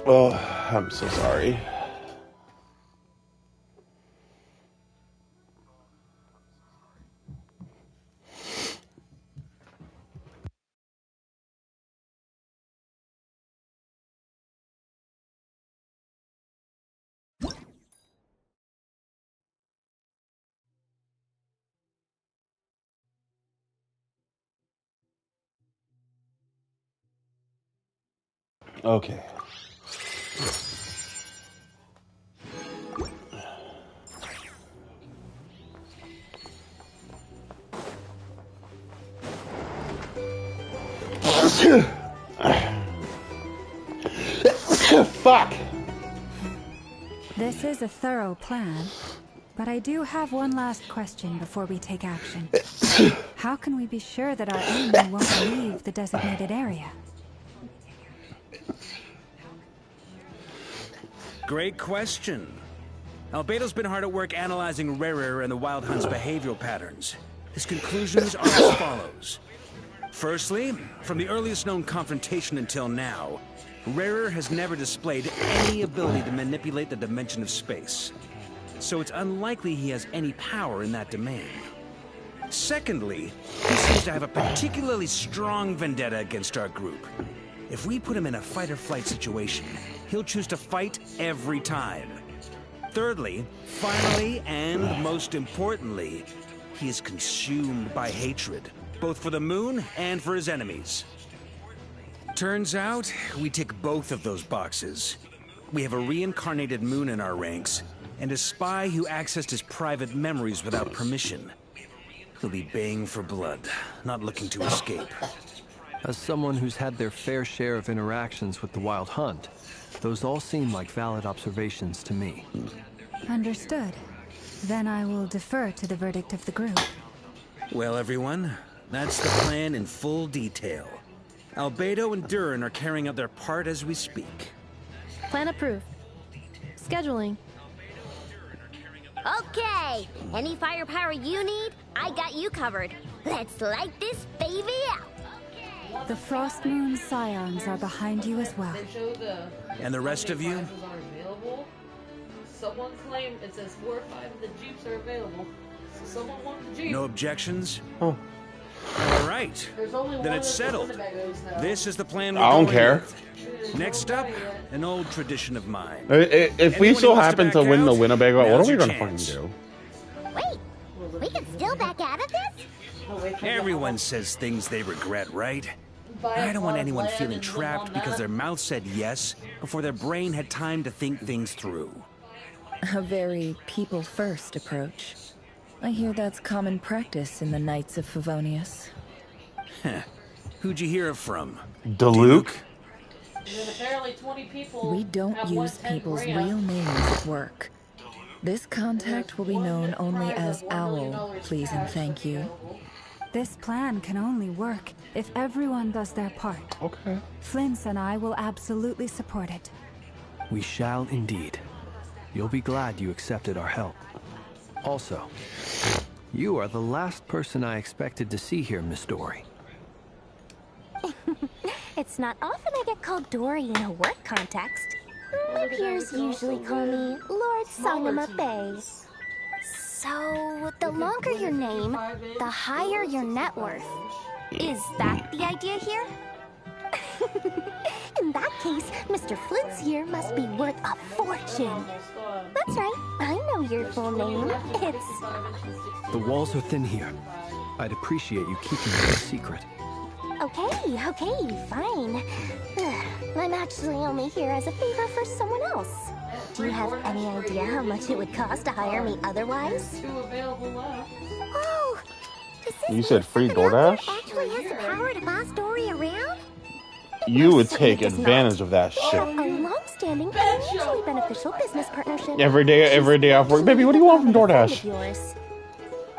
Oh, I'm so sorry. Okay. Fuck! This is a thorough plan, but I do have one last question before we take action. How can we be sure that our enemy won't leave the designated area? Great question. Albedo's been hard at work analyzing Rarer and the Wild Hunt's behavioral patterns. His conclusions are as follows. Firstly, from the earliest known confrontation until now, Rarer has never displayed any ability to manipulate the dimension of space. So it's unlikely he has any power in that domain. Secondly, he seems to have a particularly strong vendetta against our group. If we put him in a fight-or-flight situation, he'll choose to fight every time. Thirdly, finally, and most importantly, he is consumed by hatred, both for the moon and for his enemies. Turns out, we tick both of those boxes. We have a reincarnated moon in our ranks, and a spy who accessed his private memories without permission. He'll be baying for blood, not looking to escape. As someone who's had their fair share of interactions with the Wild Hunt, those all seem like valid observations to me. Understood. Then I will defer to the verdict of the group. Well, everyone, that's the plan in full detail. Albedo and Durin are carrying out their part as we speak. Plan approved. Scheduling. Okay, any firepower you need, I got you covered. Let's light this baby up. The Frost Moon Scions are behind you as well. And the rest of you? Someone claimed it says 4 or 5 of the Jeeps are available. So someone wants the Jeep. No objections? Oh. All right. Then it's settled. This is the plan we're going with. Next up, an old tradition of mine. If we still happen to win the Winnebago, what are we gonna fucking do? Wait, we can still back out of this? Everyone says things they regret, right? I don't want anyone feeling trapped because their mouth said yes before their brain had time to think things through. A very people-first approach. I hear that's common practice in the Knights of Favonius. Who'd you hear it from? Diluc? Apparently 20 people We don't use people's real names at work. This contact will be known only as Owl, please and thank you. This plan can only work if everyone does their part. Okay. Flint's and I will absolutely support it. We shall indeed. You'll be glad you accepted our help. Also, you are the last person I expected to see here, Miss Dory. It's not often I get called Dory in a work context. My peers usually call me Lord Sangamabe. So, the longer your name, the higher your net worth. Is that the idea here? In that case, Mr. Flint's here must be worth a fortune. That's right, I know your full name. It's... The walls are thin here. I'd appreciate you keeping it a secret. Okay, fine. I'm actually only here as a favor for someone else. Do you have any idea how much it would cost to hire me otherwise? Oh, does this You said free DoorDash? actually has the power to boss Dory around? You would take advantage of that shit. A long-standing and mutually beneficial business partnership. Every day off work. Baby, what do you want from DoorDash?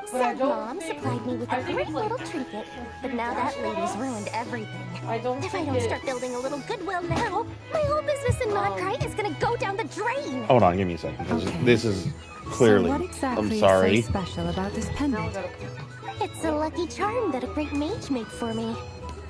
Said Mom supplied me with a great little trinket, but now that lady's ruined everything. If I don't start building a little goodwill now, my whole business in Mondkite is gonna go down the drain. Hold on, give me a second. Okay. This is clearly. So what exactly I'm sorry. is so special about this pendant? It's a lucky charm that a great mage made for me.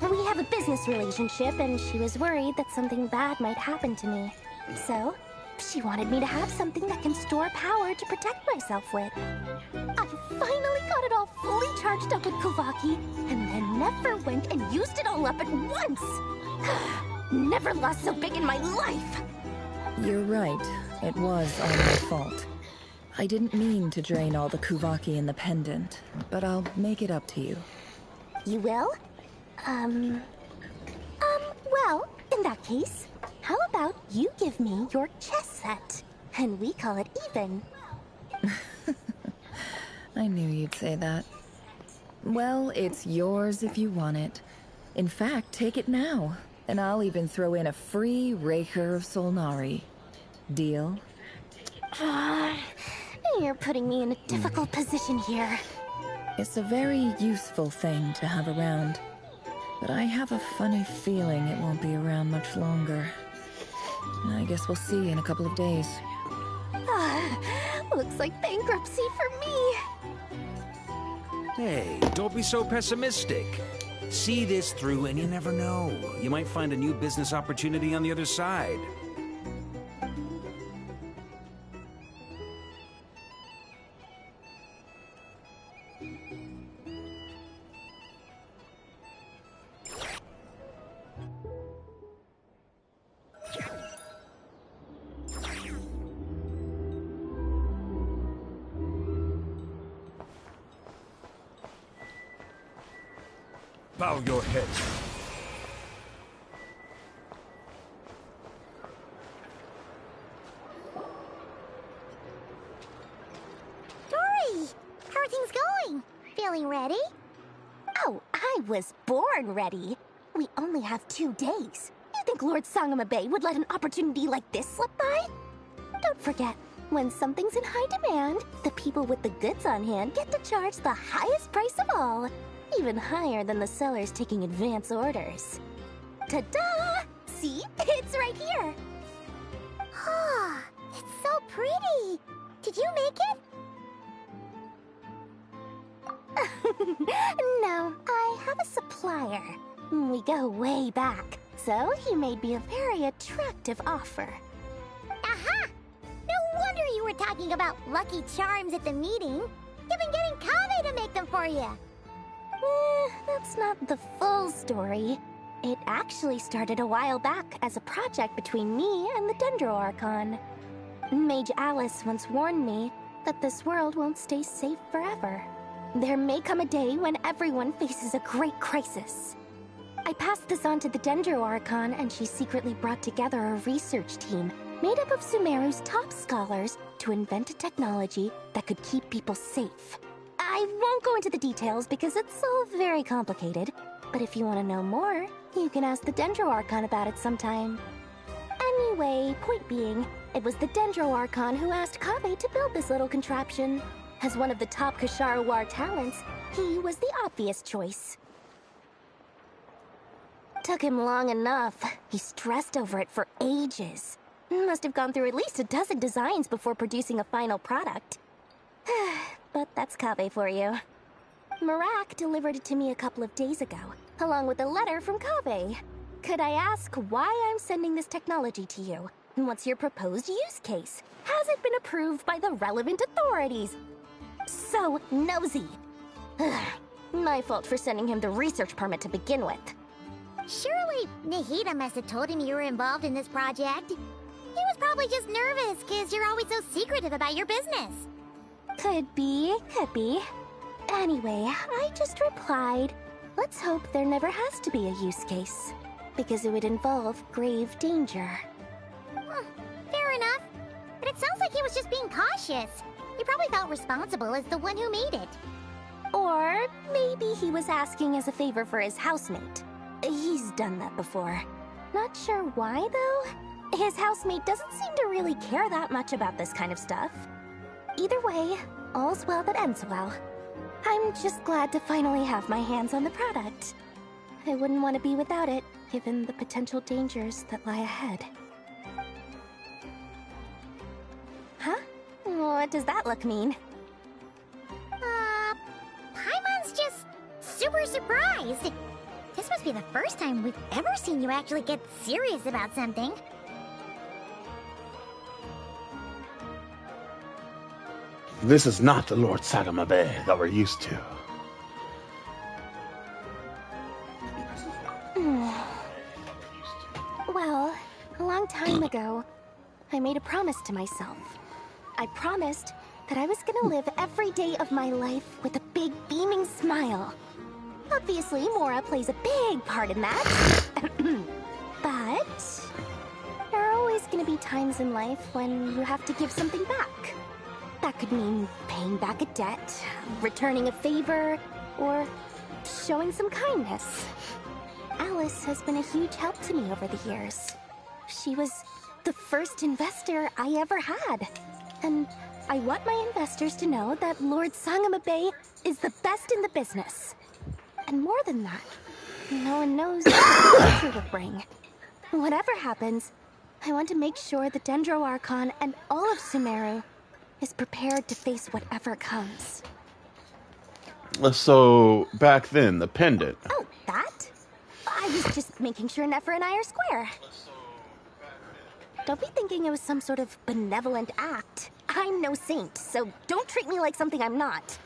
We have a business relationship, and she was worried that something bad might happen to me. So, she wanted me to have something that can store power to protect myself with. I finally got it all fully charged up with Kovaki, and then never went and used it all up at once! Never lost so big in my life! You're right. It was all my fault. I didn't mean to drain all the Kuvaki in the pendant, but I'll make it up to you. You will? Well, in that case, how about you give me your chess set? And we call it even. I knew you'd say that. Well, it's yours if you want it. In fact, take it now, and I'll even throw in a free Raker of Solnari. Deal? You're putting me in a difficult position here. It's a very useful thing to have around. But I have a funny feeling it won't be around much longer. I guess we'll see in a couple of days. Looks like bankruptcy for me. Hey, don't be so pessimistic. See this through and you never know. You might find a new business opportunity on the other side. Bow your head. Dory! How are things going? Feeling ready? Oh, I was born ready. We only have 2 days. You think Lord Sangama Bay would let an opportunity like this slip by? Don't forget, when something's in high demand, the people with the goods on hand get to charge the highest price of all. Even higher than the sellers taking advance orders. Ta-da! See? It's right here! Ah, it's so pretty! Did you make it? No, I have a supplier. We go way back, so he made me a very attractive offer. Aha! No wonder you were talking about Lucky Charms at the meeting. You've been getting Kave to make them for you. That's not the full story. It actually started a while back as a project between me and the Dendro Archon. Mage Alice once warned me that this world won't stay safe forever. There may come a day when everyone faces a great crisis. I passed this on to the Dendro Archon, and she secretly brought together a research team made up of Sumeru's top scholars to invent a technology that could keep people safe. I won't go into the details because it's all very complicated, but if you want to know more, you can ask the Dendro Archon about it sometime. Anyway, point being, it was the Dendro Archon who asked Kave to build this little contraption. As one of the top Kashara War talents, he was the obvious choice. Took him long enough. He stressed over it for ages. Must have gone through at least a dozen designs before producing a final product. But that's Kave for you. Marak delivered it to me a couple of days ago, along with a letter from Kave. Could I ask why I'm sending this technology to you? What's your proposed use case? Has it been approved by the relevant authorities? So nosy. My fault for sending him the research permit to begin with. Surely Nahida must have told him you were involved in this project. He was probably just nervous because you're always so secretive about your business. Could be, could be. Anyway, I just replied, let's hope there never has to be a use case, because it would involve grave danger. Fair enough. But it sounds like he was just being cautious. He probably felt responsible as the one who made it. Or maybe he was asking as a favor for his housemate. He's done that before. Not sure why, though. His housemate doesn't seem to really care that much about this kind of stuff. Either way, all's well that ends well. I'm just glad to finally have my hands on the product. I wouldn't want to be without it, given the potential dangers that lie ahead. Huh? What does that look mean? Paimon's just super surprised. This must be the first time we've ever seen you actually get serious about something. This is not the Lord Sagamabe that we're used to. Well, a long time ago, I made a promise to myself. I promised that I was gonna live every day of my life with a big beaming smile. Obviously, Mora plays a big part in that. But there are always gonna be times in life when you have to give something back. That could mean paying back a debt, returning a favor, or showing some kindness. Alice has been a huge help to me over the years. She was the first investor I ever had. And I want my investors to know that Lord Sangamabe is the best in the business. And more than that, no one knows what the future will bring. Whatever happens, I want to make sure the Dendro Archon and all of Sumeru is prepared to face whatever comes. So, back then, the pendant. Oh, that? I was just making sure Nefer and I are square. Don't be thinking it was some sort of benevolent act. I'm no saint, so don't treat me like something I'm not.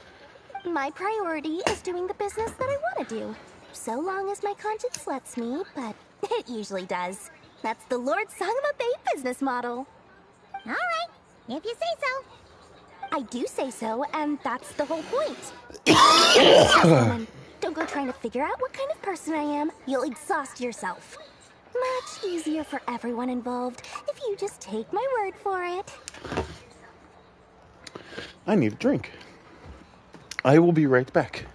My priority is doing the business that I want to do. So long as my conscience lets me, but it usually does. That's the Lord Sangamabe business model. Alright, if you say so. I do say so, and that's the whole point. Don't go trying to figure out what kind of person I am. You'll exhaust yourself. Much easier for everyone involved if you just take my word for it. I need a drink. I will be right back.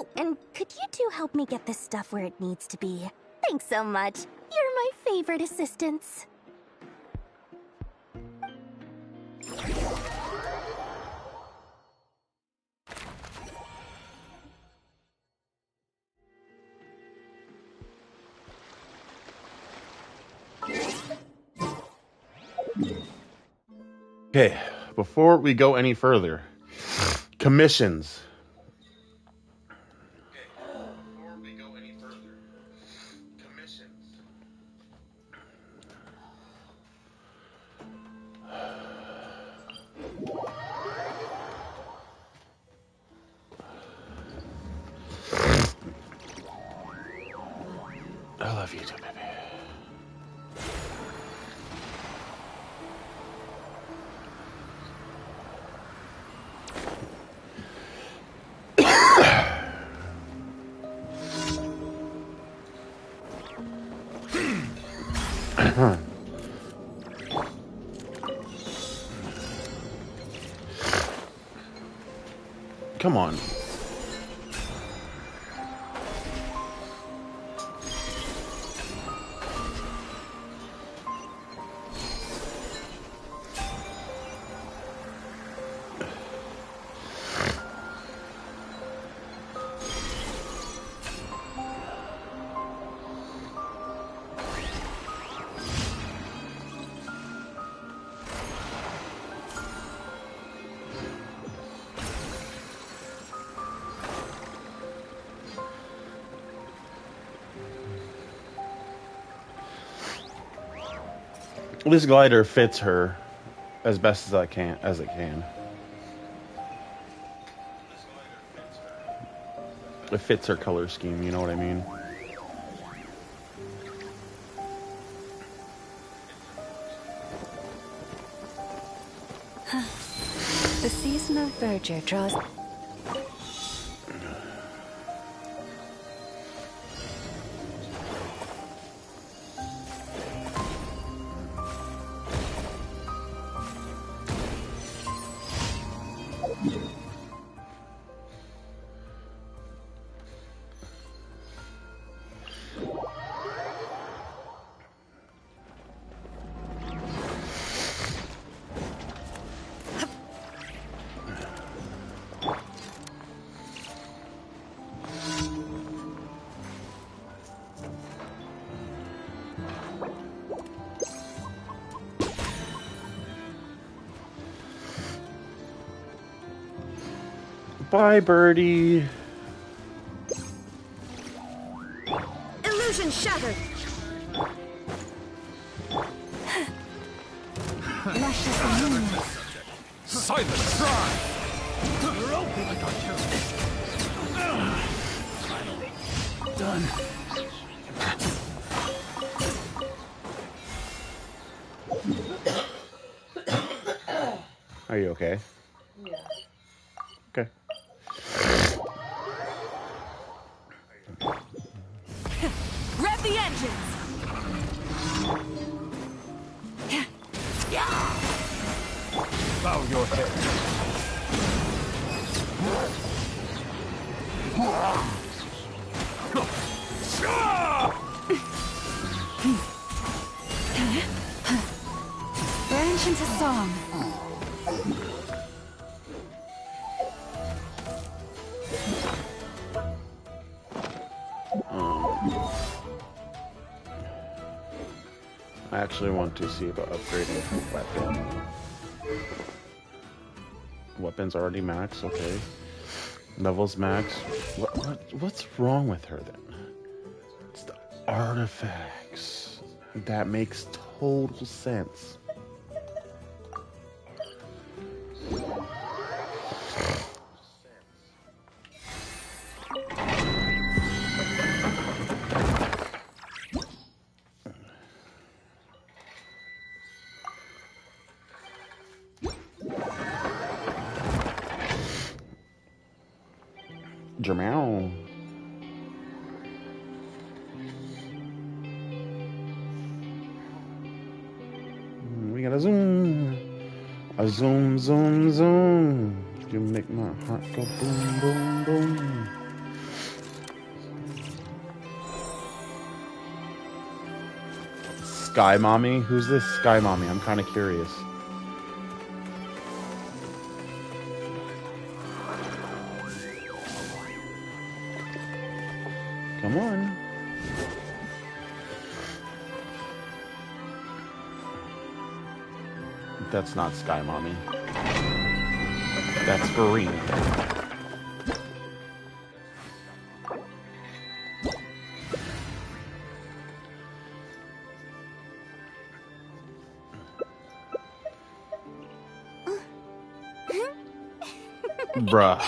Oh, and could you two help me get this stuff where it needs to be? Thanks so much. You're my favorite assistants. Okay, before we go any further, commissions. I love you too, baby. Come on. This glider fits her as best as it can. It fits her color scheme, you know what I mean? The season of verdure draws... Bye, birdie. Illusion shattered. Luscious illuminance. Silence! You're open. I got you. Done. Are you okay? Yeah. Okay. Rev the engines. Bow your head. Branch into song. I actually want to see about upgrading her weapon. Weapon's already max, okay. Levels max. What's wrong with her then? It's the artifacts. That makes total sense. Jermel. We got a zoom. A zoom, zoom, zoom. You make my heart go boom, boom, boom. Sky Mommy? Who's this Sky Mommy? I'm kind of curious. Come on. That's not Sky Mommy. That's Vereen. Bruh.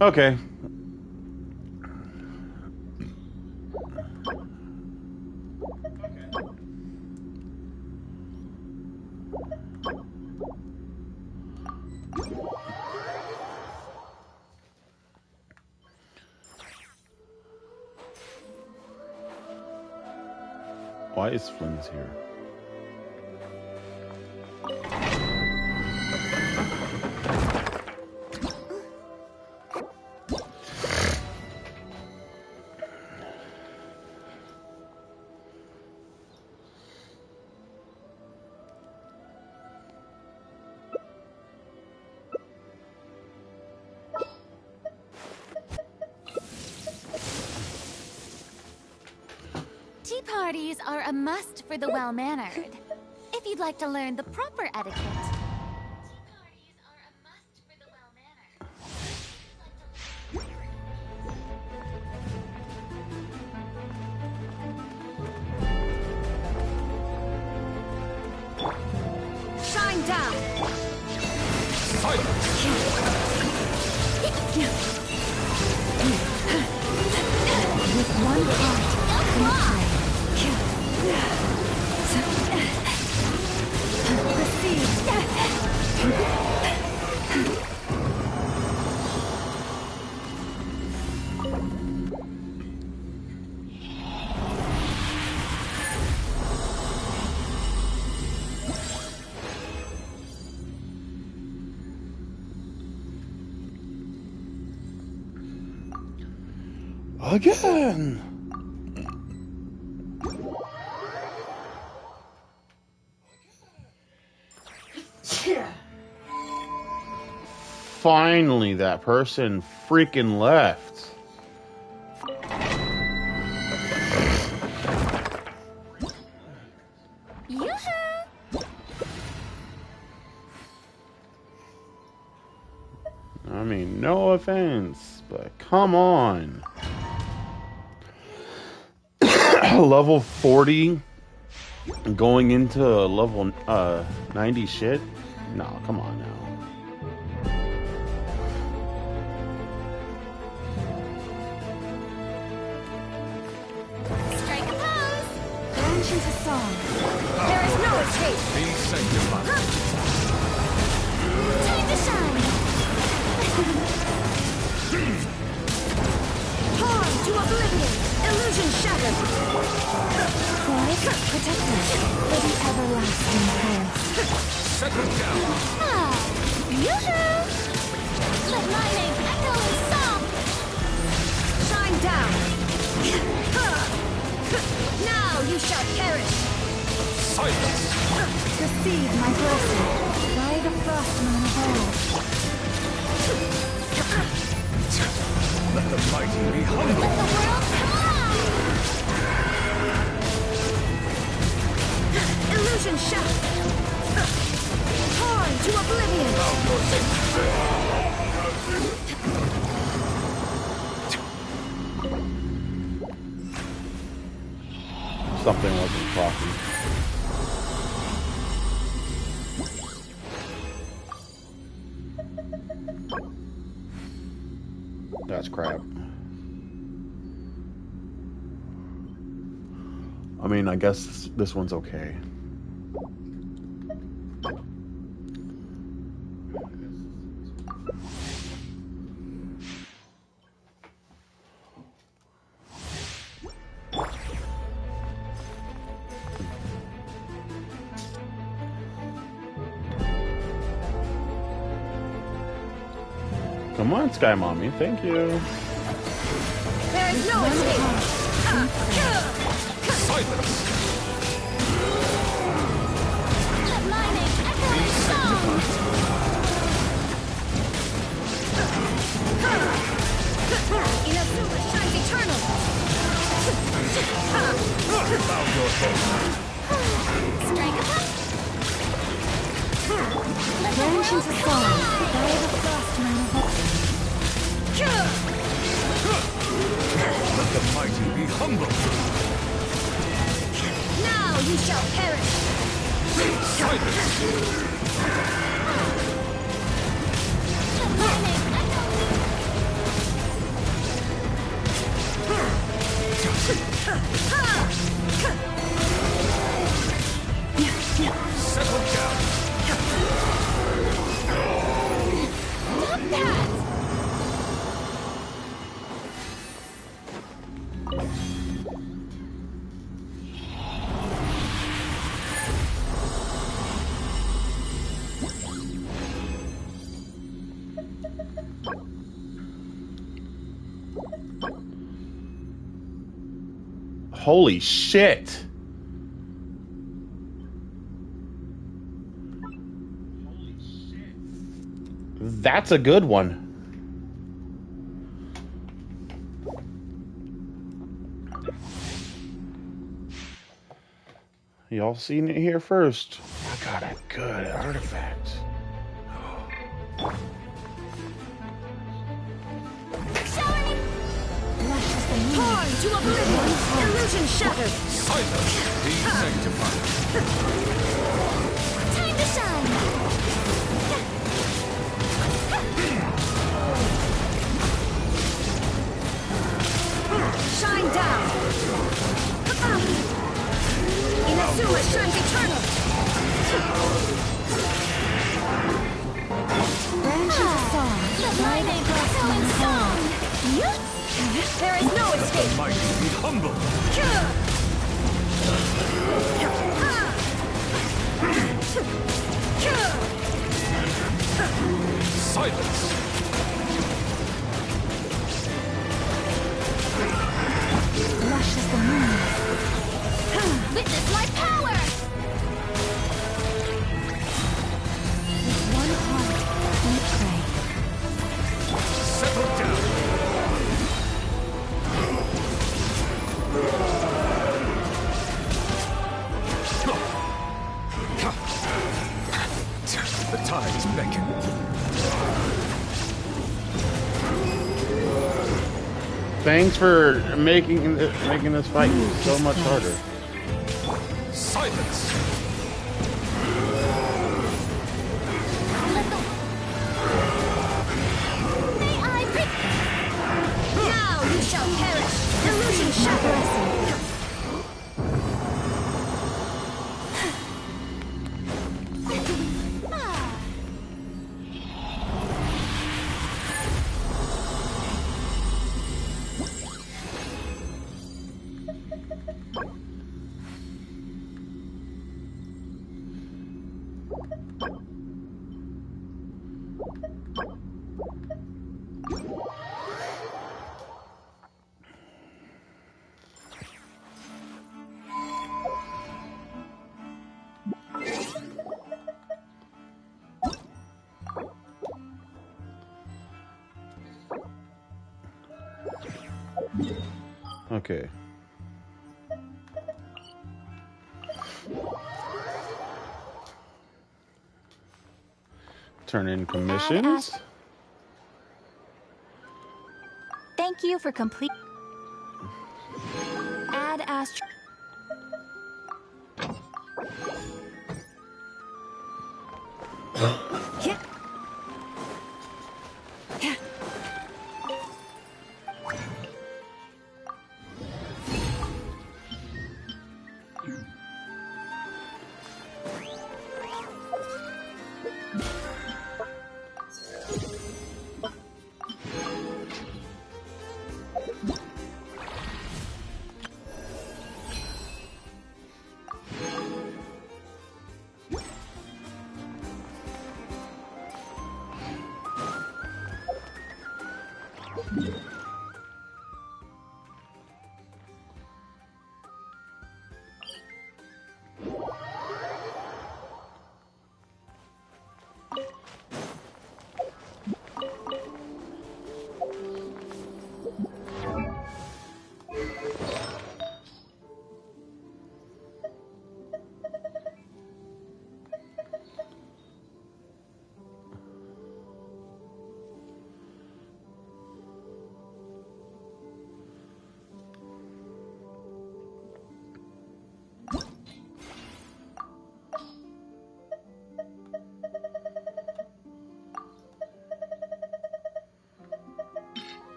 Okay. Why is Flynn's here? Tea parties are a must for the well-mannered. If you'd like to learn the proper etiquette. Tea parties are a must for the well-mannered. Shine down! With one heart, Again! Finally, that person freaking left. I mean, no offense, but come on. Level 40 going into level 90 shit? No, come on now. Strike a pose! Genshin's a song. There is no escape! Be sanctified. Time to shine! Torn to oblivion! Illusion shattered! Life protected for the everlasting pulse. Settle down. Ah, yoo-hoo! Let my name echo in song! Shine down! Now you shall perish! Silence. Receive my blessing by the frostman of all. Let the mighty be humble. Let the world come alive! Illusion shattered! Torn to oblivion! Something wasn't talking. That's crap. I mean, I guess this one's okay. Come on, Sky Mommy. Thank you. There is no escape! Silence. Let my name echo in song! Inazuma shines eternal! Bow your head. Strike a pose! Let the Genshin's world a come song alive! by the frostman of all. Let the mighty be humble. Now you shall perish! Silence. Let my name echo Settle down. Stop that! Holy shit! That's a good one. Y'all seen it here first. I got a good artifact. Torn to oblivion! Illusion shattered! Silence! Desanctified! Time to shine! Shine down! Inazuma shines eternal! Branch of song. The lightning grows so in song! There is no The escape! mighty be humble! Silence! Lush as the moon. Witness my power! With one heart, we pray. Settle down! The tides beckon. Thanks for making this fight so much harder. Silence! May I Now you shall perish! Illusion shattered! Okay. Turn in commissions. Thank you for complete. Add Astro.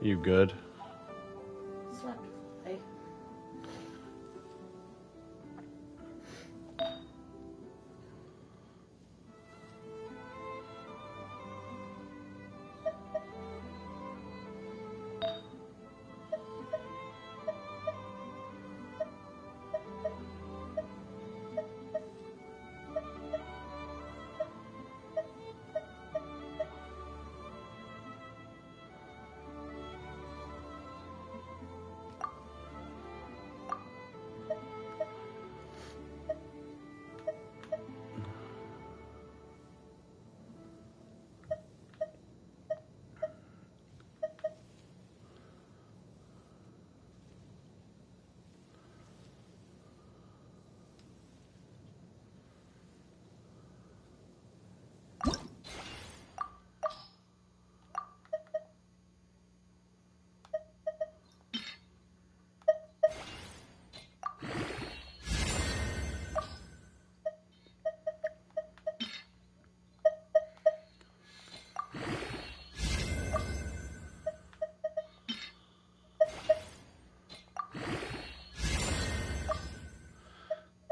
You good? Slept. Hey.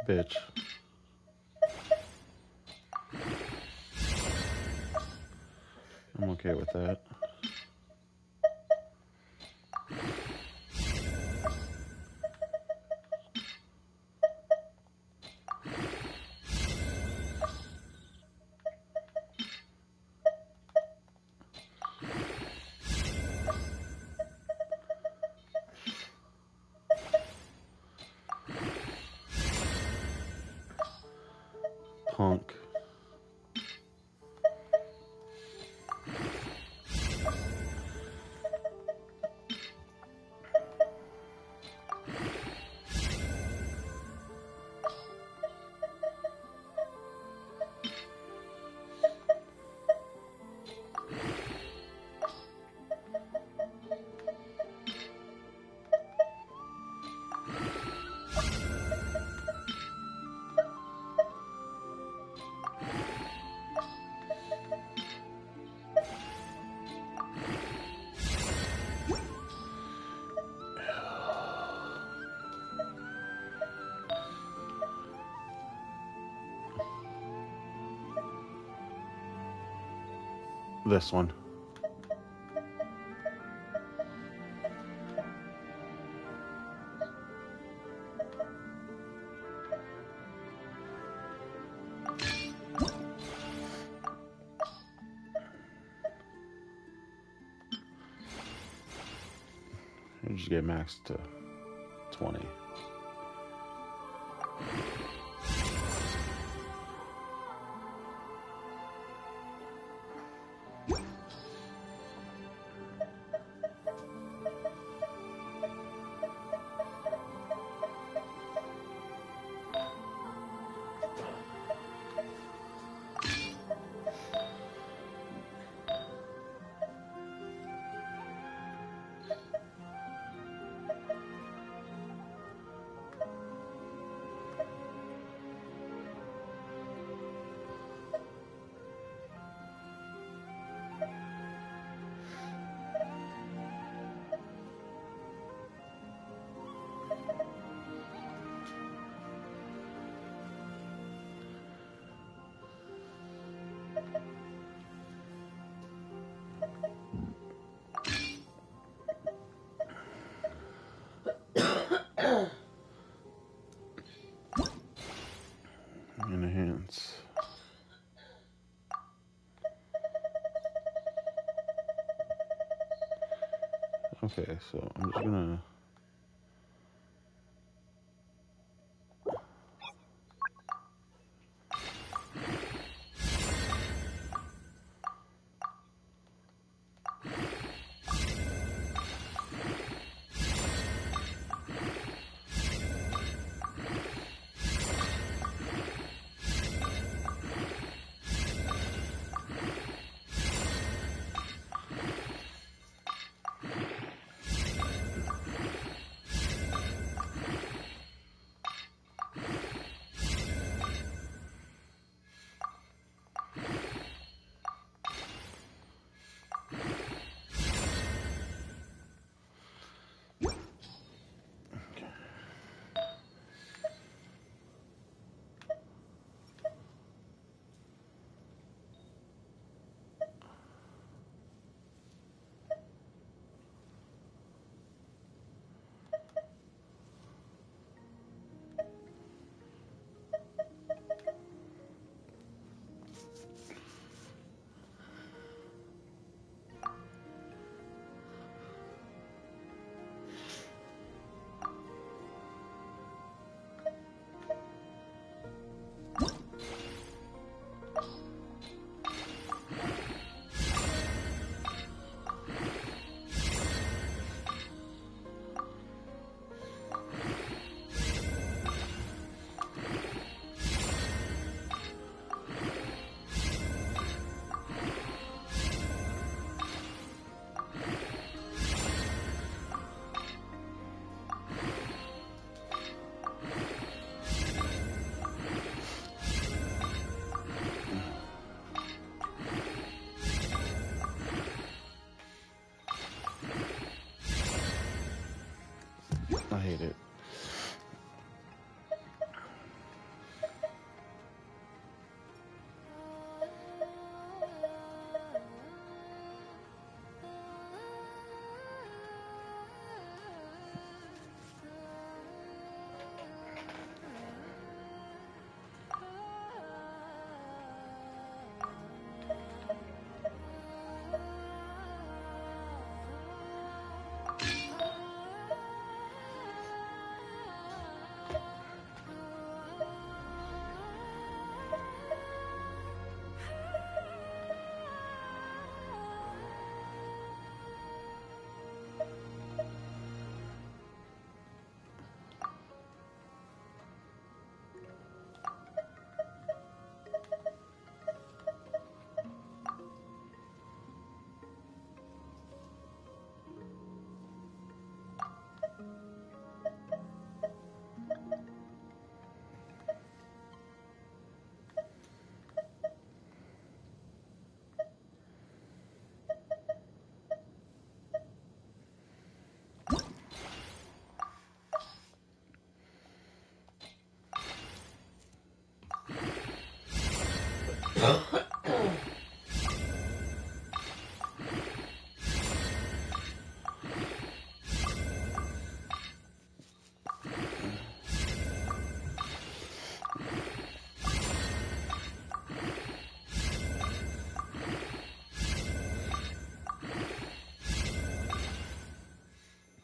bitch. I'm okay with that. Punk. This one. You just get maxed to 20. Enhance. Okay, so I'm just gonna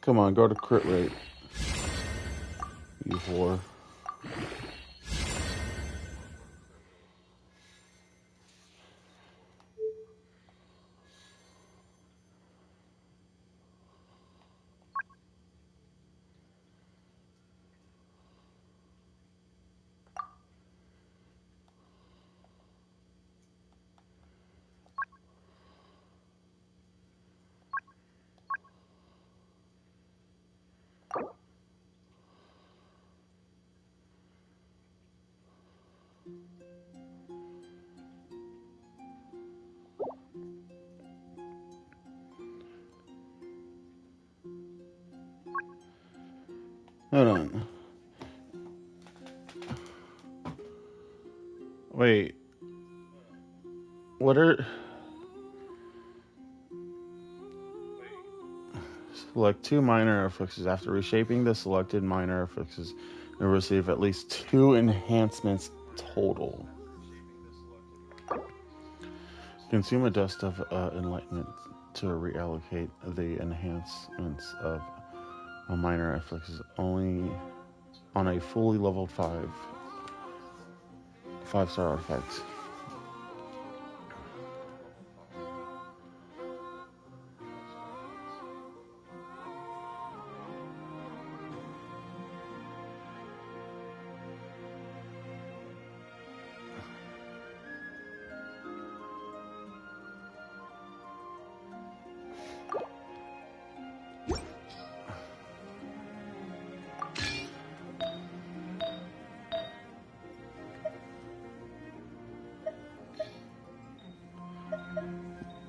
Come on, go to crit rate. You whore. Hold on. Wait. What are... Select 2 minor affixes. After reshaping the selected minor affixes, you'll receive at least 2 enhancements total. Consume a dust of enlightenment to reallocate the enhancements of a minor affixes only on a fully leveled 5-star artifact.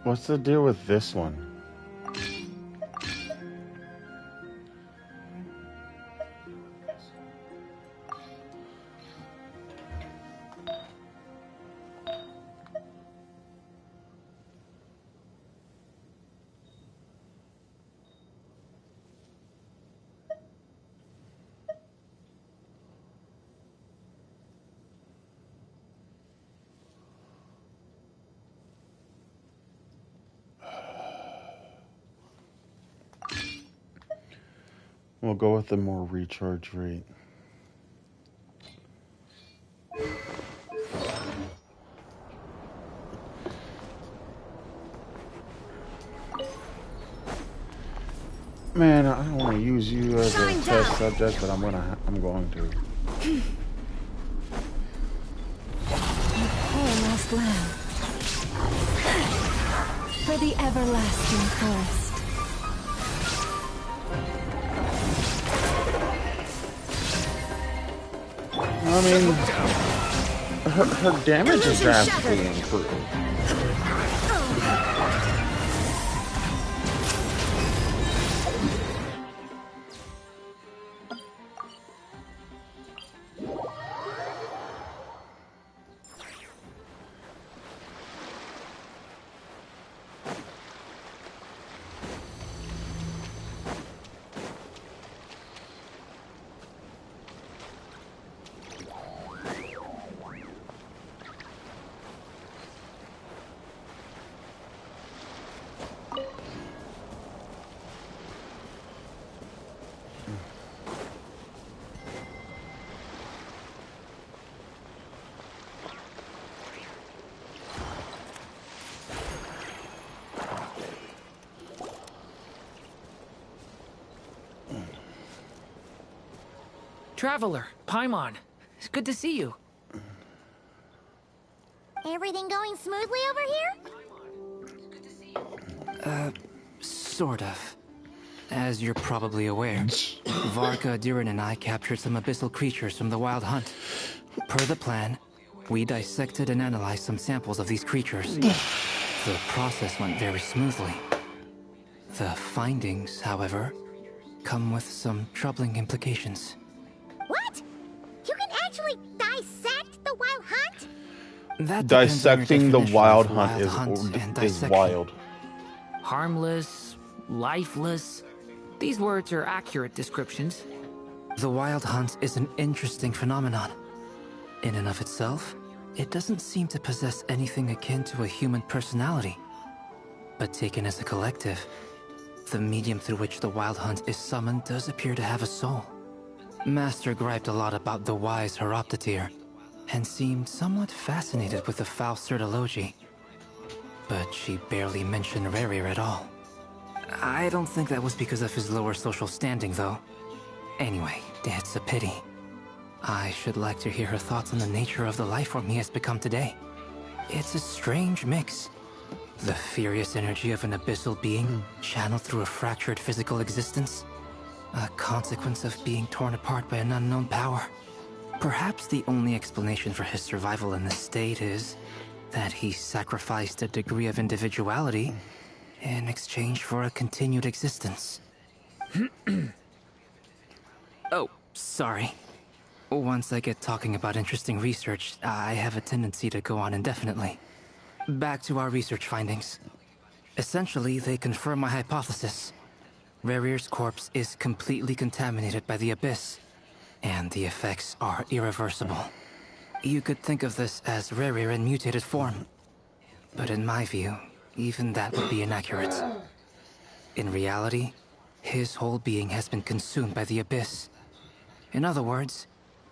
What's the deal with this one? We'll go with the more recharge rate. Man, I don't want to use you as a test subject, but I'm going to. Poor lost lamb. For the everlasting forest. I mean, her damage is drastically improved. Traveler, Paimon, it's good to see you. Everything going smoothly over here? Sort of. As you're probably aware, Varka, Durin, and I captured some abyssal creatures from the Wild Hunt. Per the plan, we dissected and analyzed some samples of these creatures. The process went very smoothly. The findings, however, come with some troubling implications. What? You can actually dissect the Wild Hunt? That Dissecting the Wild Hunt is wild. Harmless, lifeless. These words are accurate descriptions. The Wild Hunt is an interesting phenomenon. In and of itself, it doesn't seem to possess anything akin to a human personality. But taken as a collective, The medium through which the Wild Hunt is summoned does appear to have a soul. Master griped a lot about the wise Horoptotire, and seemed somewhat fascinated with the foul Certology. But she barely mentioned Rerir at all. I don't think that was because of his lower social standing, though. Anyway, it's a pity. I should like to hear her thoughts on the nature of the life form he has become today. It's a strange mix. The furious energy of an abyssal being channeled through a fractured physical existence. A consequence of being torn apart by an unknown power. Perhaps the only explanation for his survival in this state is that he sacrificed a degree of individuality in exchange for a continued existence. Oh, sorry. Once I get talking about interesting research, I have a tendency to go on indefinitely. Back to our research findings. Essentially, they confirm my hypothesis. Rerir's corpse is completely contaminated by the Abyss, and the effects are irreversible. You could think of this as Rerir in mutated form. But in my view, even that would be inaccurate. In reality, his whole being has been consumed by the Abyss. In other words,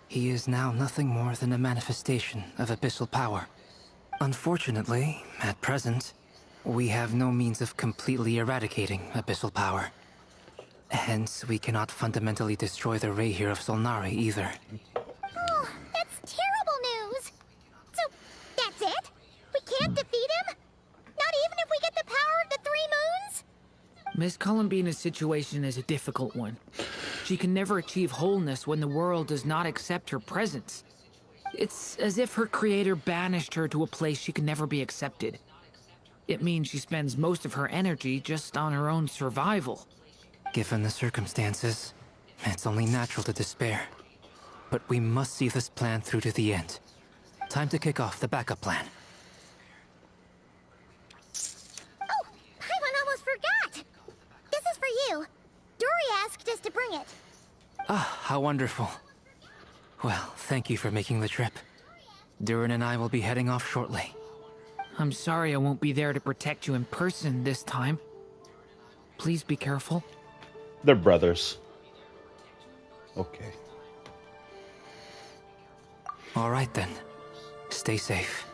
he is now nothing more than a manifestation of abyssal power. Unfortunately, at present, we have no means of completely eradicating abyssal power. Hence, we cannot fundamentally destroy the Rayhir of Solnari either. Oh, that's terrible news! So, that's it? We can't defeat him? Not even if we get the power of the Three Moons? Miss Columbina's situation is a difficult one. She can never achieve wholeness when the world does not accept her presence. It's as if her creator banished her to a place she can never be accepted. It means she spends most of her energy just on her own survival. Given the circumstances, it's only natural to despair. But we must see this plan through to the end. Time to kick off the backup plan. Oh, Paimon almost forgot! This is for you. Dory asked us to bring it. Ah, how wonderful. Well, thank you for making the trip. Durin and I will be heading off shortly. I'm sorry I won't be there to protect you in person this time. Please be careful. They're brothers. Okay. All right then. Stay safe.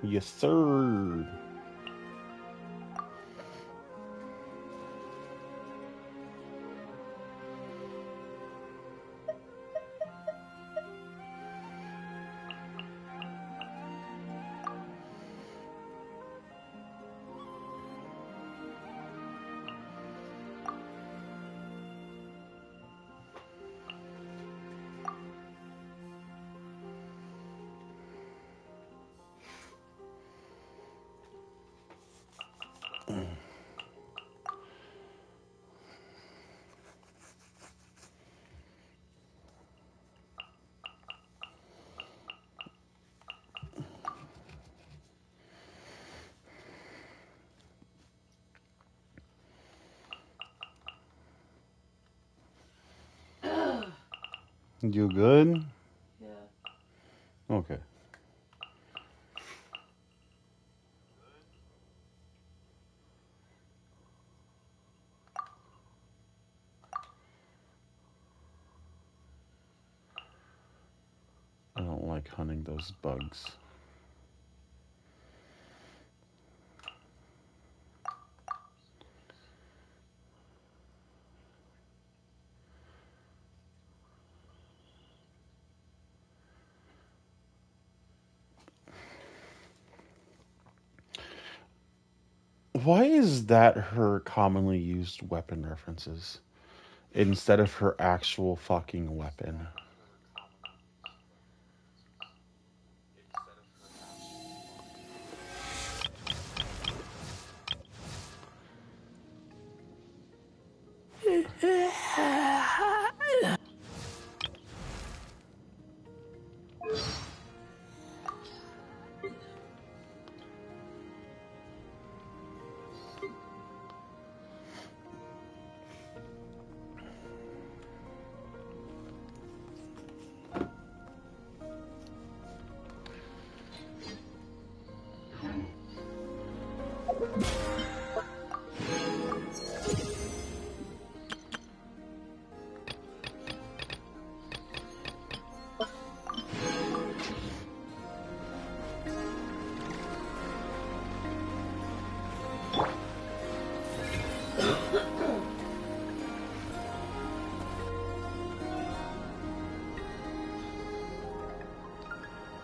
Yes, sir. You good? Yeah. Okay. I don't like hunting those bugs. Why is that her commonly used weapon references instead of her actual fucking weapon?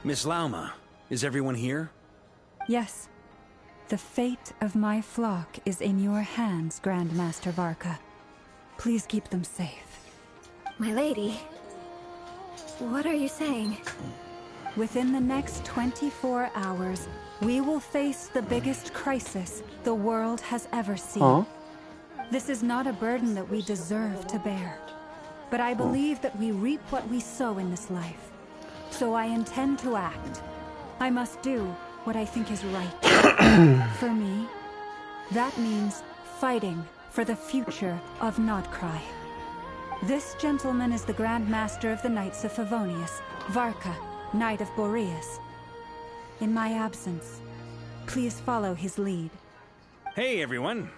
Miss Lauma, is everyone here? Yes. The fate of my flock is in your hands, Grand Master Varka. Please keep them safe. My lady, what are you saying? Within the next 24 hours, we will face the biggest crisis the world has ever seen. Huh? This is not a burden that we deserve to bear. But I believe that we reap what we sow in this life. So I intend to act. I must do what I think is right. For me, that means fighting for the future of Nodcry. This gentleman is the Grand Master of the Knights of Favonius, Varka, Knight of Boreas. In my absence, please follow his lead. Hey, everyone.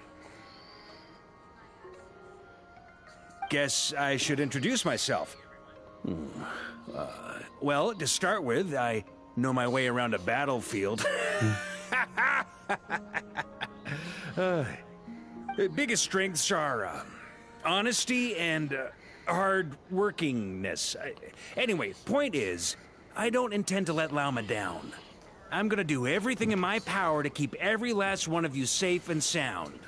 Guess I should introduce myself. Well, to start with, I know my way around a battlefield. Biggest strengths are honesty and hard workingness. Anyway, point is, I don't intend to let Lauma down. I'm gonna do everything in my power to keep every last one of you safe and sound.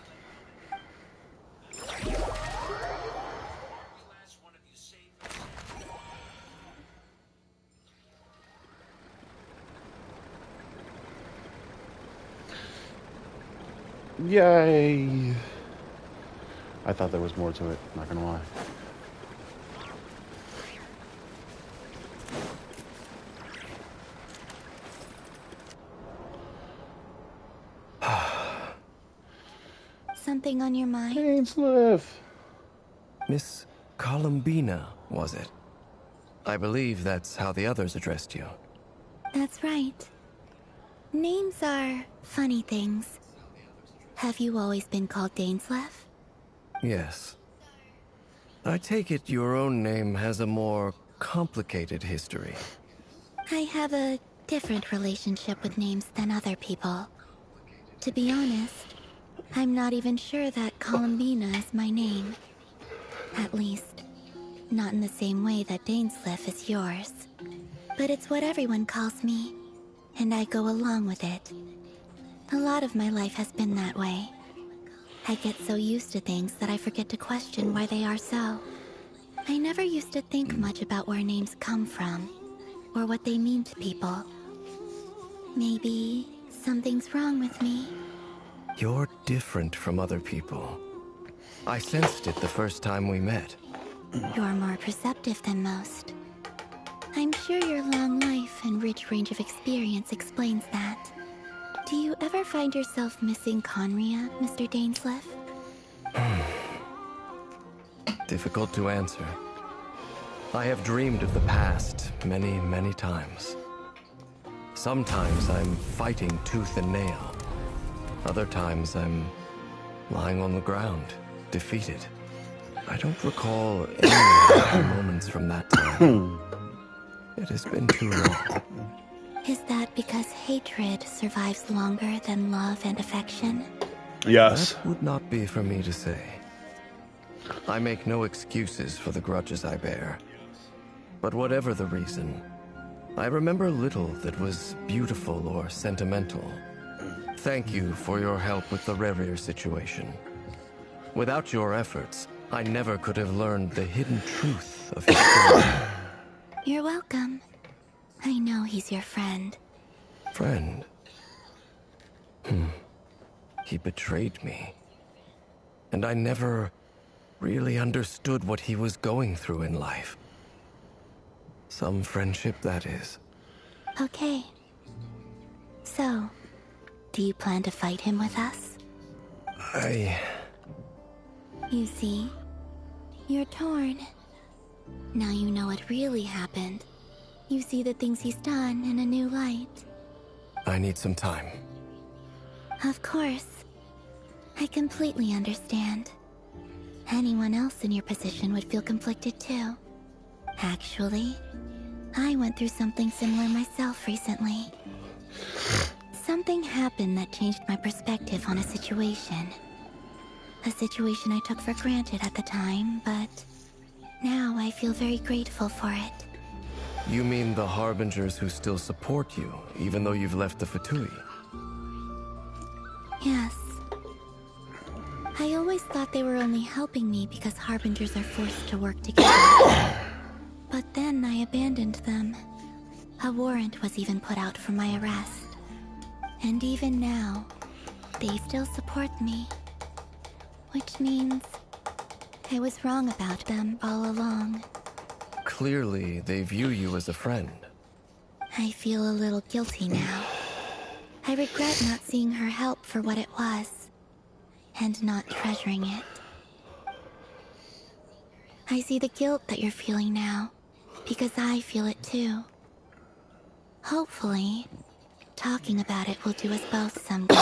Yay! I thought there was more to it, not gonna lie. Something on your mind? Ainsliff! Miss Columbina, was it? I believe that's how the others addressed you. That's right. Names are funny things. Have you always been called Dainsleff? Yes. I take it your own name has a more complicated history. I have a different relationship with names than other people. To be honest, I'm not even sure that Columbina is my name. At least, not in the same way that Dainsleff is yours. But it's what everyone calls me, and I go along with it. A lot of my life has been that way. I get so used to things that I forget to question why they are so. I never used to think much about where names come from, or what they mean to people. Maybe something's wrong with me. You're different from other people. I sensed it the first time we met. You're more perceptive than most. I'm sure your long life and rich range of experience explains that. Do you ever find yourself missing Conria, Mr. Dainsleff? Difficult to answer. I have dreamed of the past many, many times. Sometimes I'm fighting tooth and nail. Other times I'm lying on the ground, defeated. I don't recall any happy moments from that time. It has been too long. Is that because hatred survives longer than love and affection? Yes. That would not be for me to say. I make no excuses for the grudges I bear. But whatever the reason, I remember little that was beautiful or sentimental. Thank you for your help with the Rerir situation. Without your efforts, I never could have learned the hidden truth of his story. You're welcome. I know he's your friend. Friend? He betrayed me. And I never really understood what he was going through in life. Some friendship, that is. Okay. So, do you plan to fight him with us? You see, you're torn. Now you know what really happened. You see the things he's done in a new light. I need some time. Of course. I completely understand. Anyone else in your position would feel conflicted too. Actually, I went through something similar myself recently. Something happened that changed my perspective on a situation. A situation I took for granted at the time, but now I feel very grateful for it. You mean the Harbingers who still support you, even though you've left the Fatui? Yes. I always thought they were only helping me because Harbingers are forced to work together. But then I abandoned them. A warrant was even put out for my arrest. And even now, they still support me. Which means I was wrong about them all along. Clearly, they view you as a friend. I feel a little guilty now. I regret not seeing her help for what it was, and not treasuring it. I see the guilt that you're feeling now, because I feel it too. Hopefully, talking about it will do us both some good.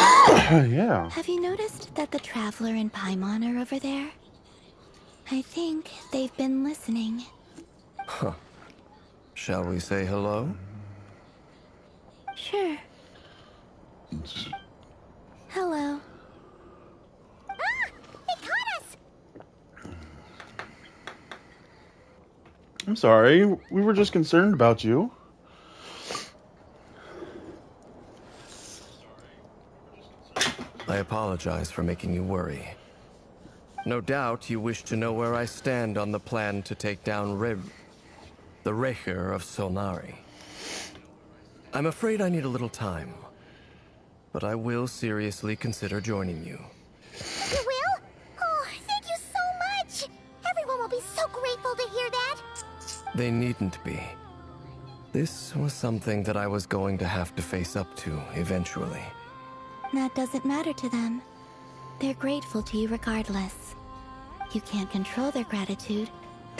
Yeah. Have you noticed that the Traveler and Paimon are over there? I think they've been listening. Huh. Shall we say hello? Sure. Hello. Ah! They caught us! I'm sorry. We were just concerned about you. I apologize for making you worry. No doubt you wish to know where I stand on the plan to take down the Rerir of Solnari. I'm afraid I need a little time, but I will seriously consider joining you. You will? Oh, thank you so much! Everyone will be so grateful to hear that! They needn't be. This was something that I was going to have to face up to eventually. That doesn't matter to them. They're grateful to you regardless. You can't control their gratitude,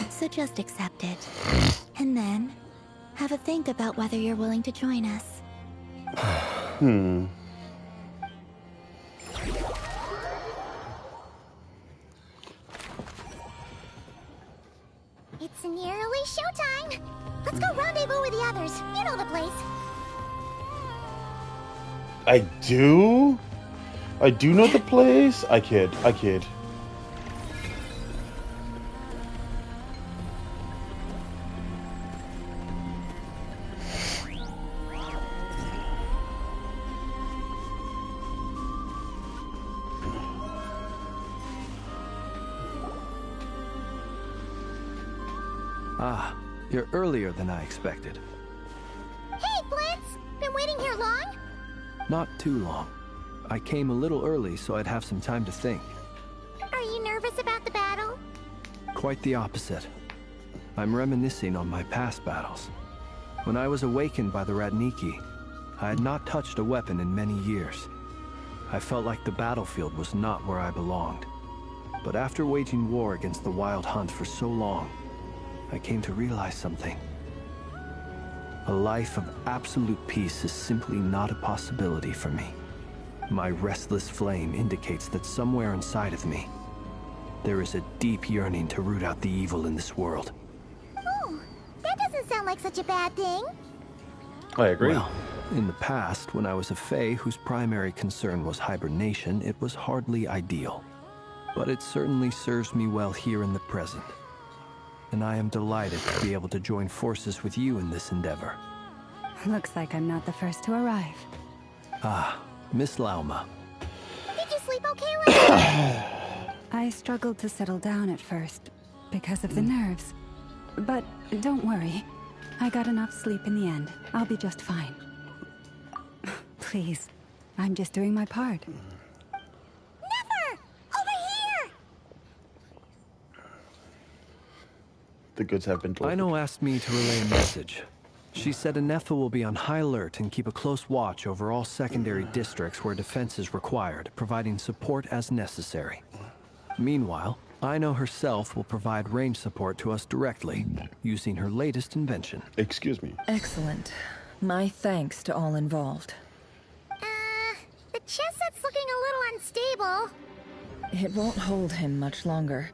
so just accept it. And then, have a think about whether you're willing to join us. It's nearly showtime! Let's go rendezvous with the others. You know the place. I do? I do know the place? I kid. Ah, you're earlier than I expected. Hey, Blitz! Been waiting here long? Not too long. I came a little early so I'd have some time to think. Are you nervous about the battle? Quite the opposite. I'm reminiscing on my past battles. When I was awakened by the Radniki, I had not touched a weapon in many years. I felt like the battlefield was not where I belonged. But after waging war against the Wild Hunt for so long, I came to realize something. A life of absolute peace is simply not a possibility for me. My restless flame indicates that somewhere inside of me, there is a deep yearning to root out the evil in this world. Oh, that doesn't sound like such a bad thing. I agree. Well, in the past, when I was a Fae whose primary concern was hibernation, it was hardly ideal. But it certainly serves me well here in the present. And I am delighted to be able to join forces with you in this endeavor. Looks like I'm not the first to arrive. Ah, Miss Lauma. Did you sleep okay last night? I struggled to settle down at first because of the nerves. But don't worry. I got enough sleep in the end. I'll be just fine. Please, I'm just doing my part. Never! Over here! The goods have been delivered. Ino asked me to relay a message. She said Anetha will be on high alert and keep a close watch over all secondary districts where defense is required, providing support as necessary. Meanwhile, Ino herself will provide range support to us directly, using her latest invention. Excuse me. Excellent. My thanks to all involved. The chess set's looking a little unstable. It won't hold him much longer.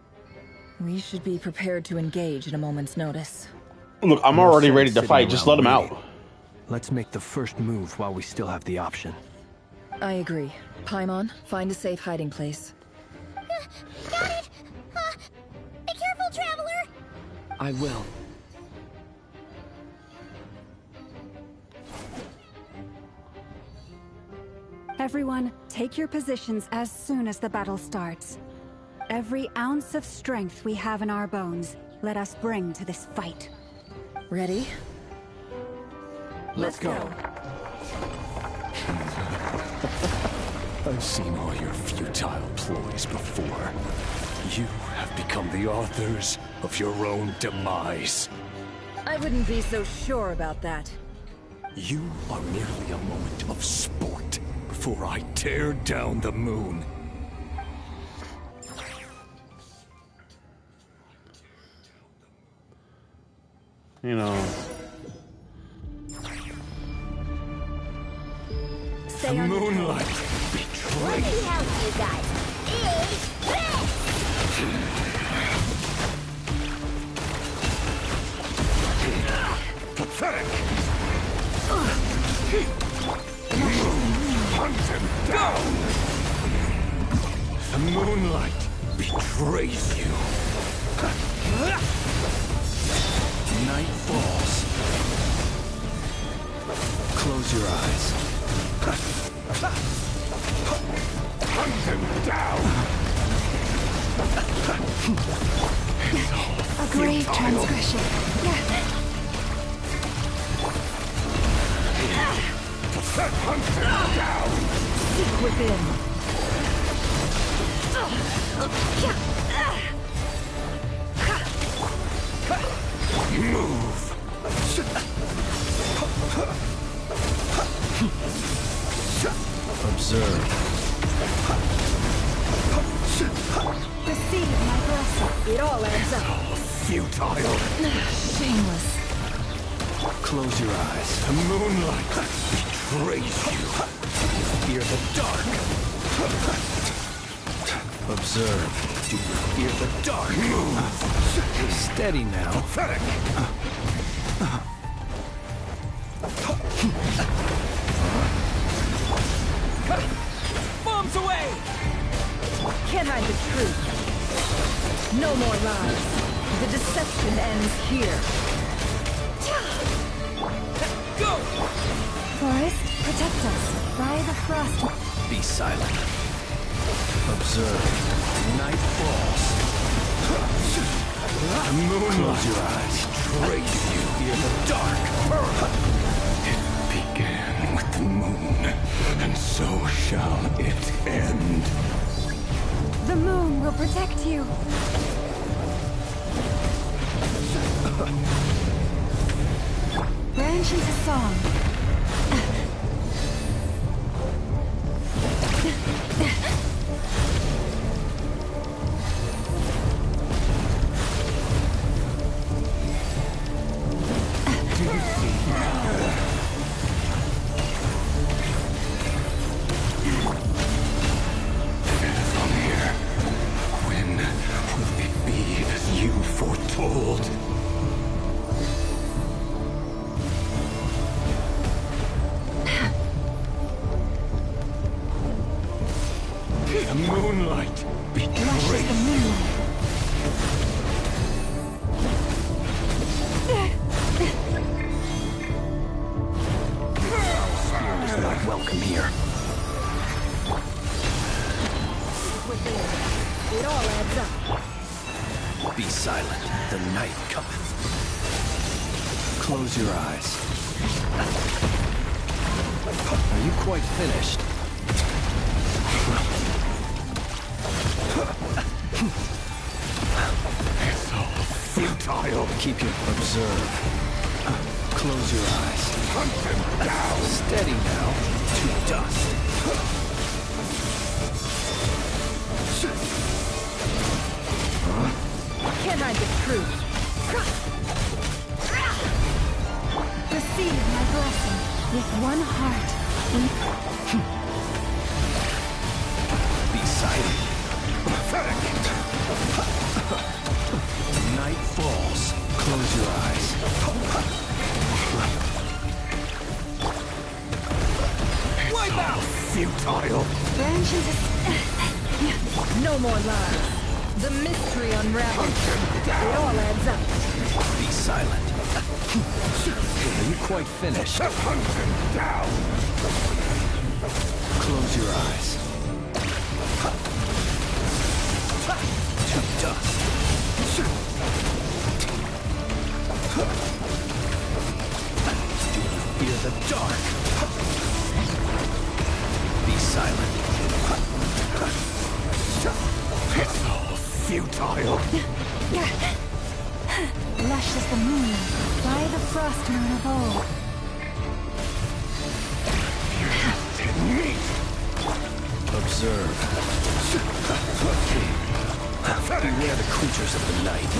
We should be prepared to engage at a moment's notice. Look, I'm No already sense ready to sitting fight. Just around let him waiting. out. Let's make the first move while we still have the option. I agree. Paimon, find a safe hiding place. Got it! Be careful, Traveler! I will. Everyone, take your positions as soon as the battle starts. Every ounce of strength we have in our bones, let us bring to this fight. Ready? Let's go. I've seen all your futile ploys before. You have become the authors of your own demise. I wouldn't be so sure about that. You are merely a moment of sport before I tear down the moon. You know. Stay on your Moonlight What betrayed. the hell, you guys? Is this? Pathetic. Hunt him down. The moonlight betrays you. Night falls. Close your eyes. Hunt him down. A grave transgression. Hunt him down. Seek within. Move. Observe. The seed of my blessing. It all adds up. Futile. Shameless. Close your eyes. The moonlight betrays you. Fear the dark. Observe. Do you fear the dark? Move. Steady now. Pathetic. Bombs away! Can't hide the truth. No more lies. The deception ends here. Go! Forest, protect us. By the frost. Be silent. Observe. Night falls. The moonlight Close your eyes. betrays you. Fear the dark. It began with the moon, and so shall it end. The moon will protect you. Branch into song. Do you see From here, when will it be as you foretold? The moonlight betrays you. Spirit is not welcome here. It all adds up. Be silent. The night cometh. Close your eyes. Are you quite finished? It's all futile. Keep your observe. Close your eyes. Hunt them down. Steady now. To dust. Can't hide the truth. Receive my blessing with one heart. Be silent. Night falls. Close your eyes. Wipe out! Futile. No more lies. The mystery unravels. It all adds up. Be silent. Are you quite finished? Hunt them down. Close your eyes. To dust. Do you fear the dark? Be silent. It's all futile. Lush as the moon, by the frost moon of old. Meat. Observe. Beware the creatures of the night.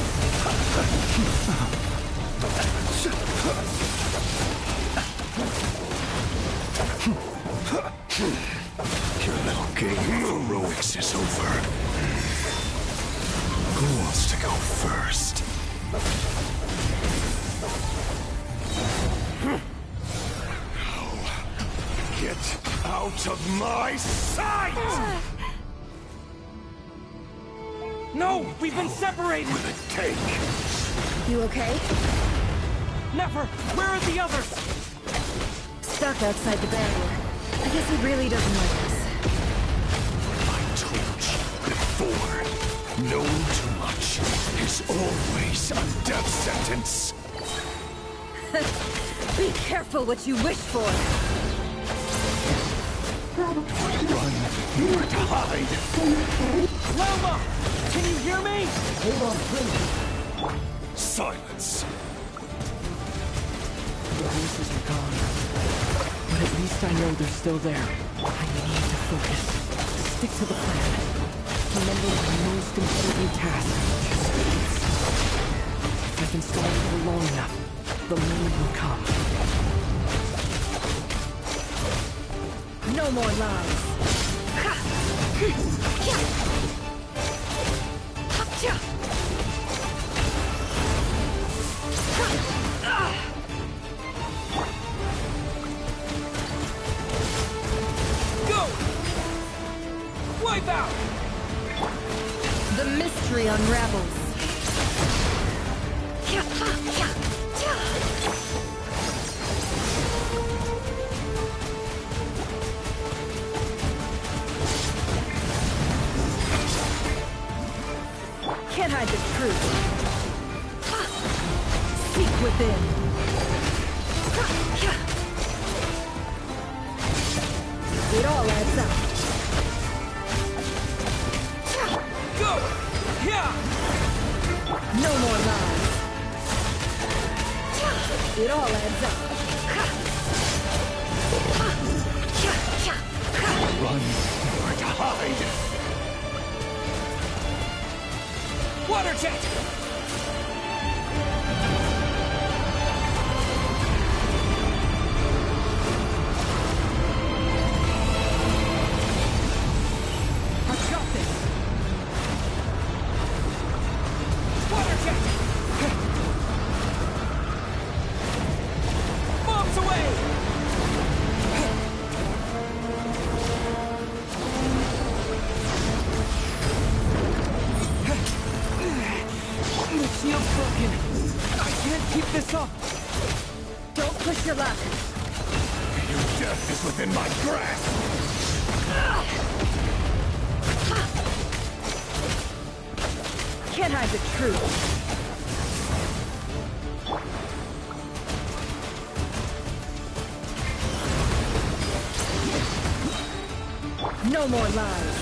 Your little game of heroics is over. Who wants to go first? Get out of my sight! No! We've been separated! Will it take? You okay? Never! Where are the others? Stuck outside the barrier. I guess he really doesn't like us. I told you before. Knowing too much is always a death sentence. Be careful what you wish for. Run, nowhere to hide. Loma! Can you hear me? Hold on, please. Silence. The horses are gone. But at least I know they're still there. I need to focus. Stick to the plan. Remember my most important task. If I can stall it for long enough, the moment will come. No more lies. Go! Wipe out! The mystery unravels. Can't hide the truth. Seek within. It all adds up. Go! Yeah! No more lies. It all adds up. Run, nowhere to hide. Water jet! Push your luck. Your death is within my grasp! Can't hide the truth. No more lies.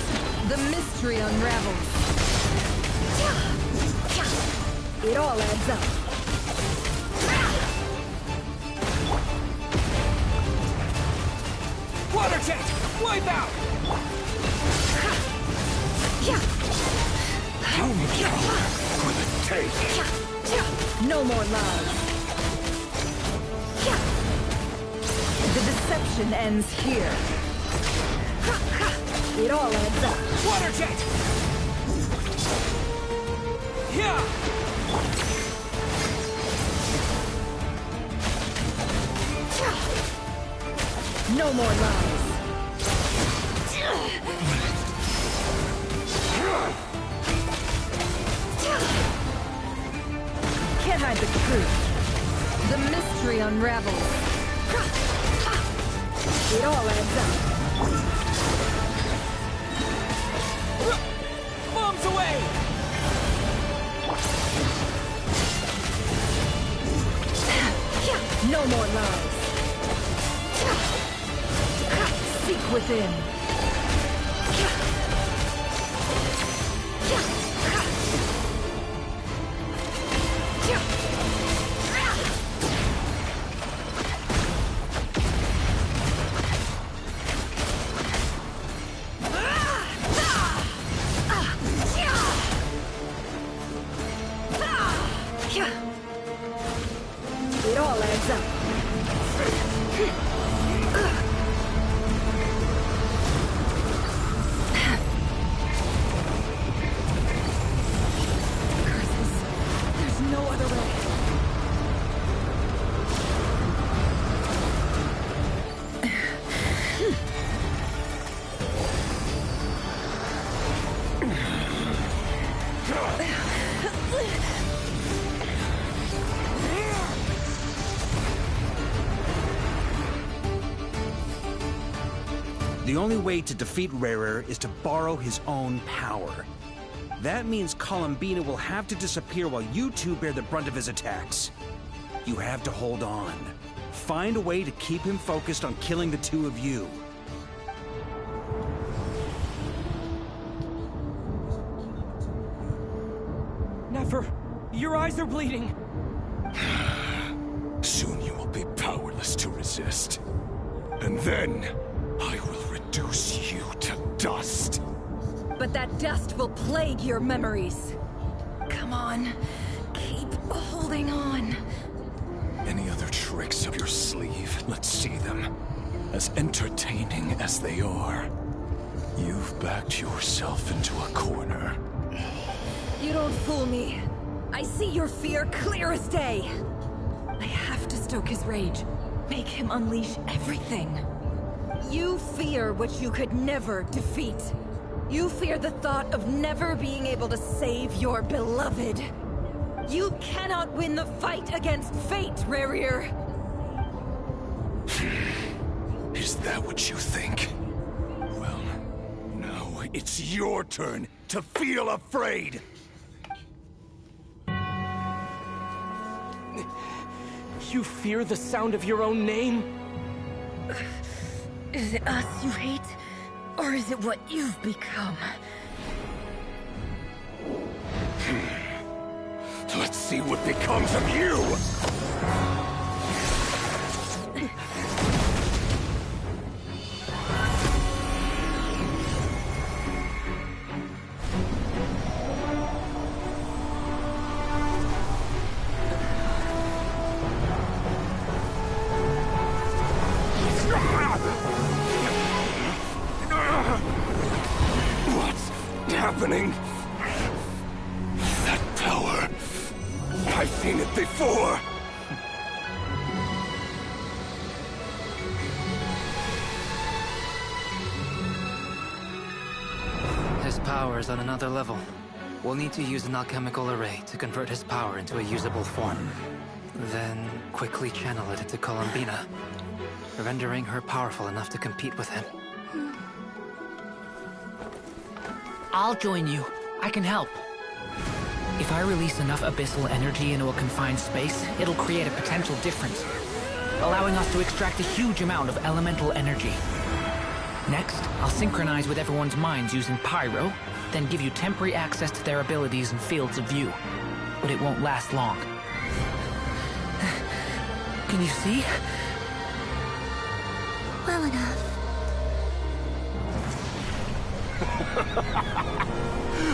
The mystery unravels. It all adds up. Water jet! Wipe out! For the take! No more lies. The deception ends here. It all adds up. Water jet! Yeah! No more lies. Can't hide the truth. The mystery unravels. It all adds up. Bombs away! No more lies. Seek within. It all adds up. Curses. There's no other way. The only way to defeat Rarer is to borrow his own power. That means Columbina will have to disappear while you two bear the brunt of his attacks. You have to hold on. Find a way to keep him focused on killing the two of you. Never. Your eyes are bleeding. Soon you will be powerless to resist. And then, I will reduce you to dust. But that dust will plague your memories. Come on. Keep holding on. Any other tricks up your sleeve? Let's see them. As entertaining as they are. You've backed yourself into a corner. You don't fool me. I see your fear clear as day. I have to stoke his rage. Make him unleash everything. You fear what you could never defeat. You fear the thought of never being able to save your beloved. You cannot win the fight against fate, Rarir. Is that what you think? Well, now it's your turn to feel afraid! You fear the sound of your own name? Is it us you hate? Or is it what you've become? Let's see what becomes of you! What's happening? That power. I've seen it before. His power is on another level. We'll need to use an alchemical array to convert his power into a usable form. Then quickly channel it into Columbina, rendering her powerful enough to compete with him. I'll join you. I can help. If I release enough abyssal energy into a confined space, it'll create a potential difference, allowing us to extract a huge amount of elemental energy. Next, I'll synchronize with everyone's minds using Pyro, then give you temporary access to their abilities and fields of view. But it won't last long. Can you see? Well enough.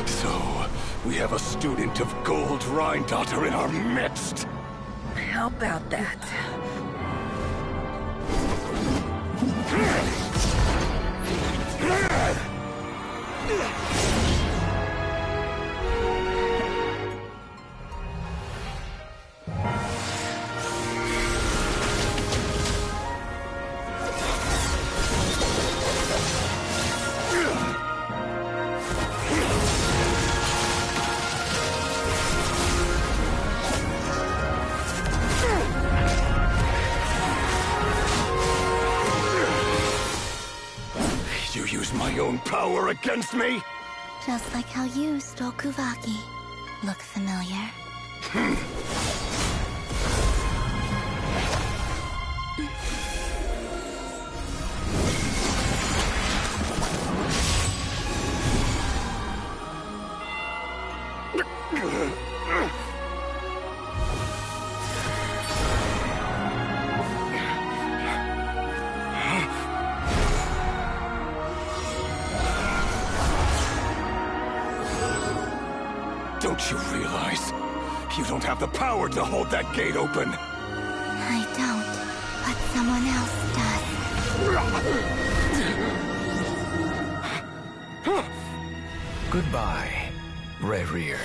So, we have a student of Gold Rhine-Daughter in our midst. How about that? You use my own power against me? Just like how you stole Kuvaki. Look familiar? Don't you realize? You don't have the power to hold that gate open. I don't, but someone else does. Goodbye, Rerir.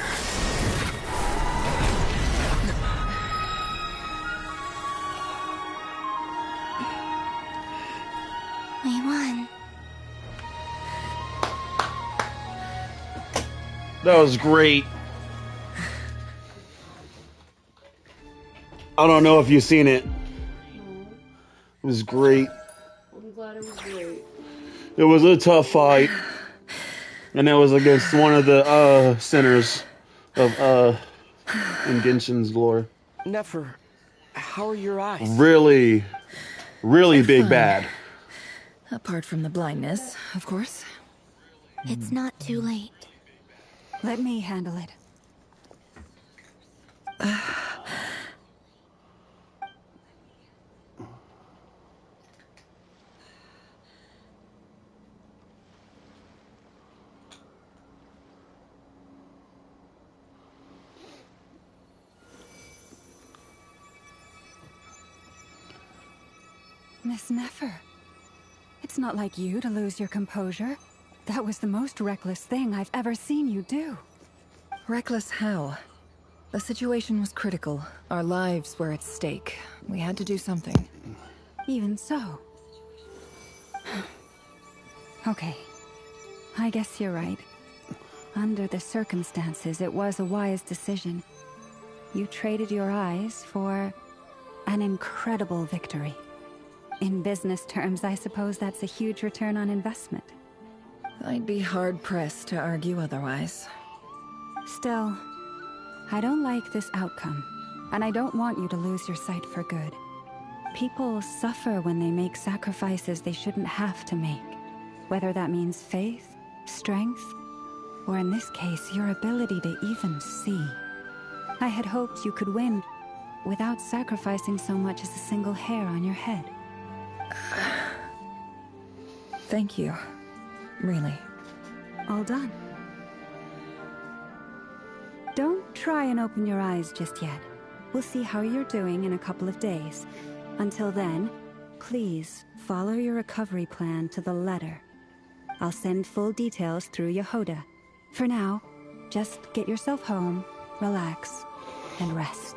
We won. That was great. I don't know if you've seen it. It was great. I'm glad it was great. It was a tough fight. And it was against one of the sinners of in Genshin's lore. Nefer, how are your eyes? Really, really big Fine. bad. Apart from the blindness, of course. It's not too late. Let me handle it. Miss Nefer, it's not like you to lose your composure. That was the most reckless thing I've ever seen you do. Reckless how? The situation was critical. Our lives were at stake. We had to do something. Even so. Okay. I guess you're right. Under the circumstances, it was a wise decision. You traded your eyes for an incredible victory. In business terms, I suppose that's a huge return on investment. I'd be hard-pressed to argue otherwise. Still, I don't like this outcome, and I don't want you to lose your sight for good. People suffer when they make sacrifices they shouldn't have to make, whether that means faith, strength, or in this case, your ability to even see. I had hoped you could win without sacrificing so much as a single hair on your head. Thank you. Really. All done. Don't try and open your eyes just yet. We'll see how you're doing in a couple of days. Until then, please follow your recovery plan to the letter. I'll send full details through Yehoda. For now, just get yourself home, relax, and rest.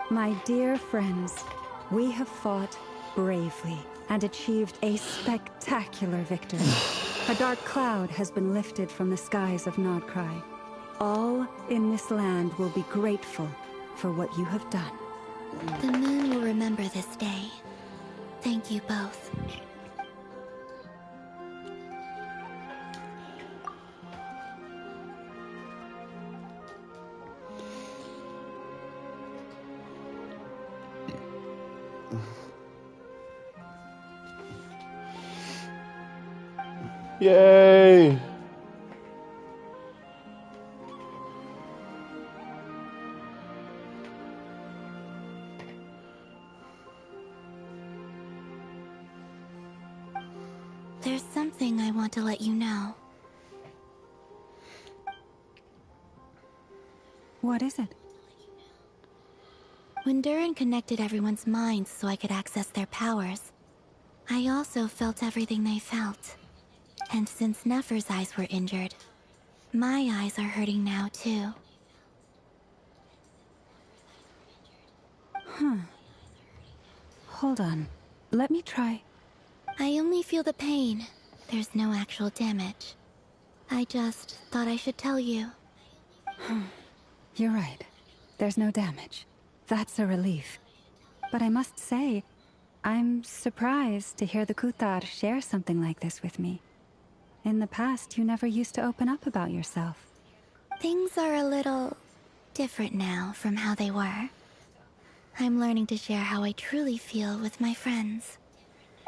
My dear friends, we have fought bravely and achieved a spectacular victory. A dark cloud has been lifted from the skies of Nodcry. All in this land will be grateful for what you have done. The moon will remember this day. Thank you both. Yay! There's something I want to let you know. What is it? When Durin connected everyone's minds so I could access their powers, I also felt everything they felt. And since Nefer's eyes were injured, my eyes are hurting now too. Huh. Hold on. Let me try. I only feel the pain. There's no actual damage. I just thought I should tell you. You're right. There's no damage. That's a relief. But I must say, I'm surprised to hear the Kuthar share something like this with me. In the past, you never used to open up about yourself. Things are a little different now from how they were. I'm learning to share how I truly feel with my friends.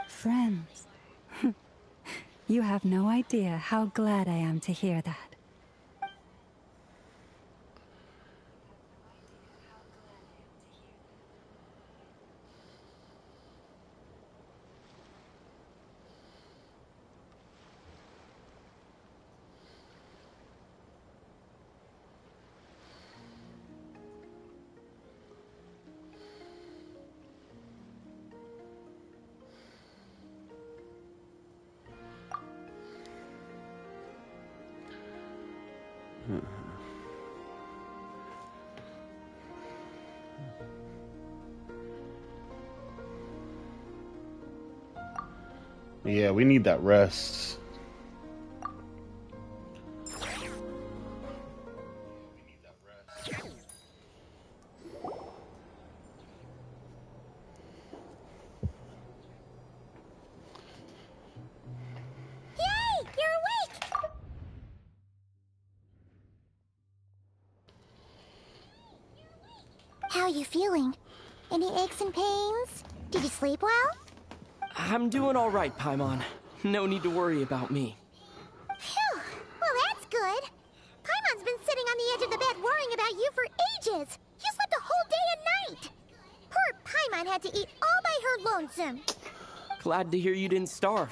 Friends? You have no idea how glad I am to hear that. Yeah, we need that rest. How are you feeling? Any aches and pains? Did you sleep well? I'm doing all right, Paimon. No need to worry about me. Phew. Well, that's good. Paimon's been sitting on the edge of the bed worrying about you for ages. You slept a whole day and night. Poor Paimon had to eat all by her lonesome. Glad to hear you didn't starve.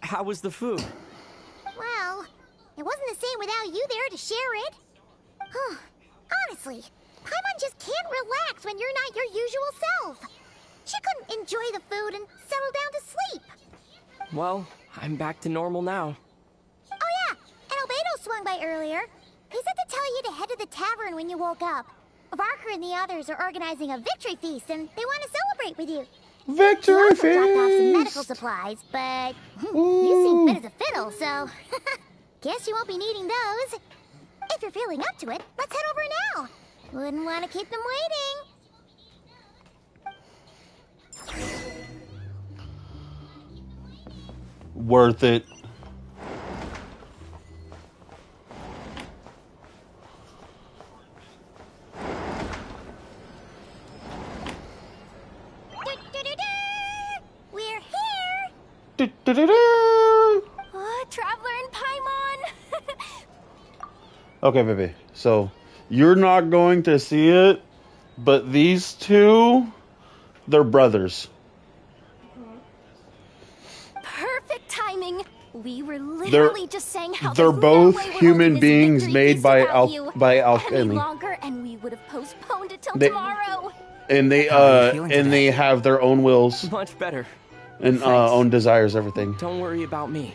How was the food? Well, it wasn't the same without you there to share it. Honestly, Paimon just can't relax when you're not your usual self. She couldn't enjoy the food and settle down to sleep. Well, I'm back to normal now. Oh yeah, and Albedo swung by earlier. He said to tell you to head to the tavern when you woke up. Barker and the others are organizing a victory feast and they want to celebrate with you. Victory feast! He also dropped off some feast! medical supplies, but you seem fit as a fiddle, so guess you won't be needing those. If you're feeling up to it, let's head over now. Wouldn't want to keep them waiting. Worth it. We're here! Traveler and Paimon! Okay, baby. So, you're not going to see it, but these two, they're brothers. Perfect timing. We were literally just saying how they're there's both no way we're human holding this beings victory made feast by without you any alchemy. longer, and we would have postponed it till They- tomorrow. And they they have their own wills Much better. and Thanks. own desires, everything. Don't worry about me.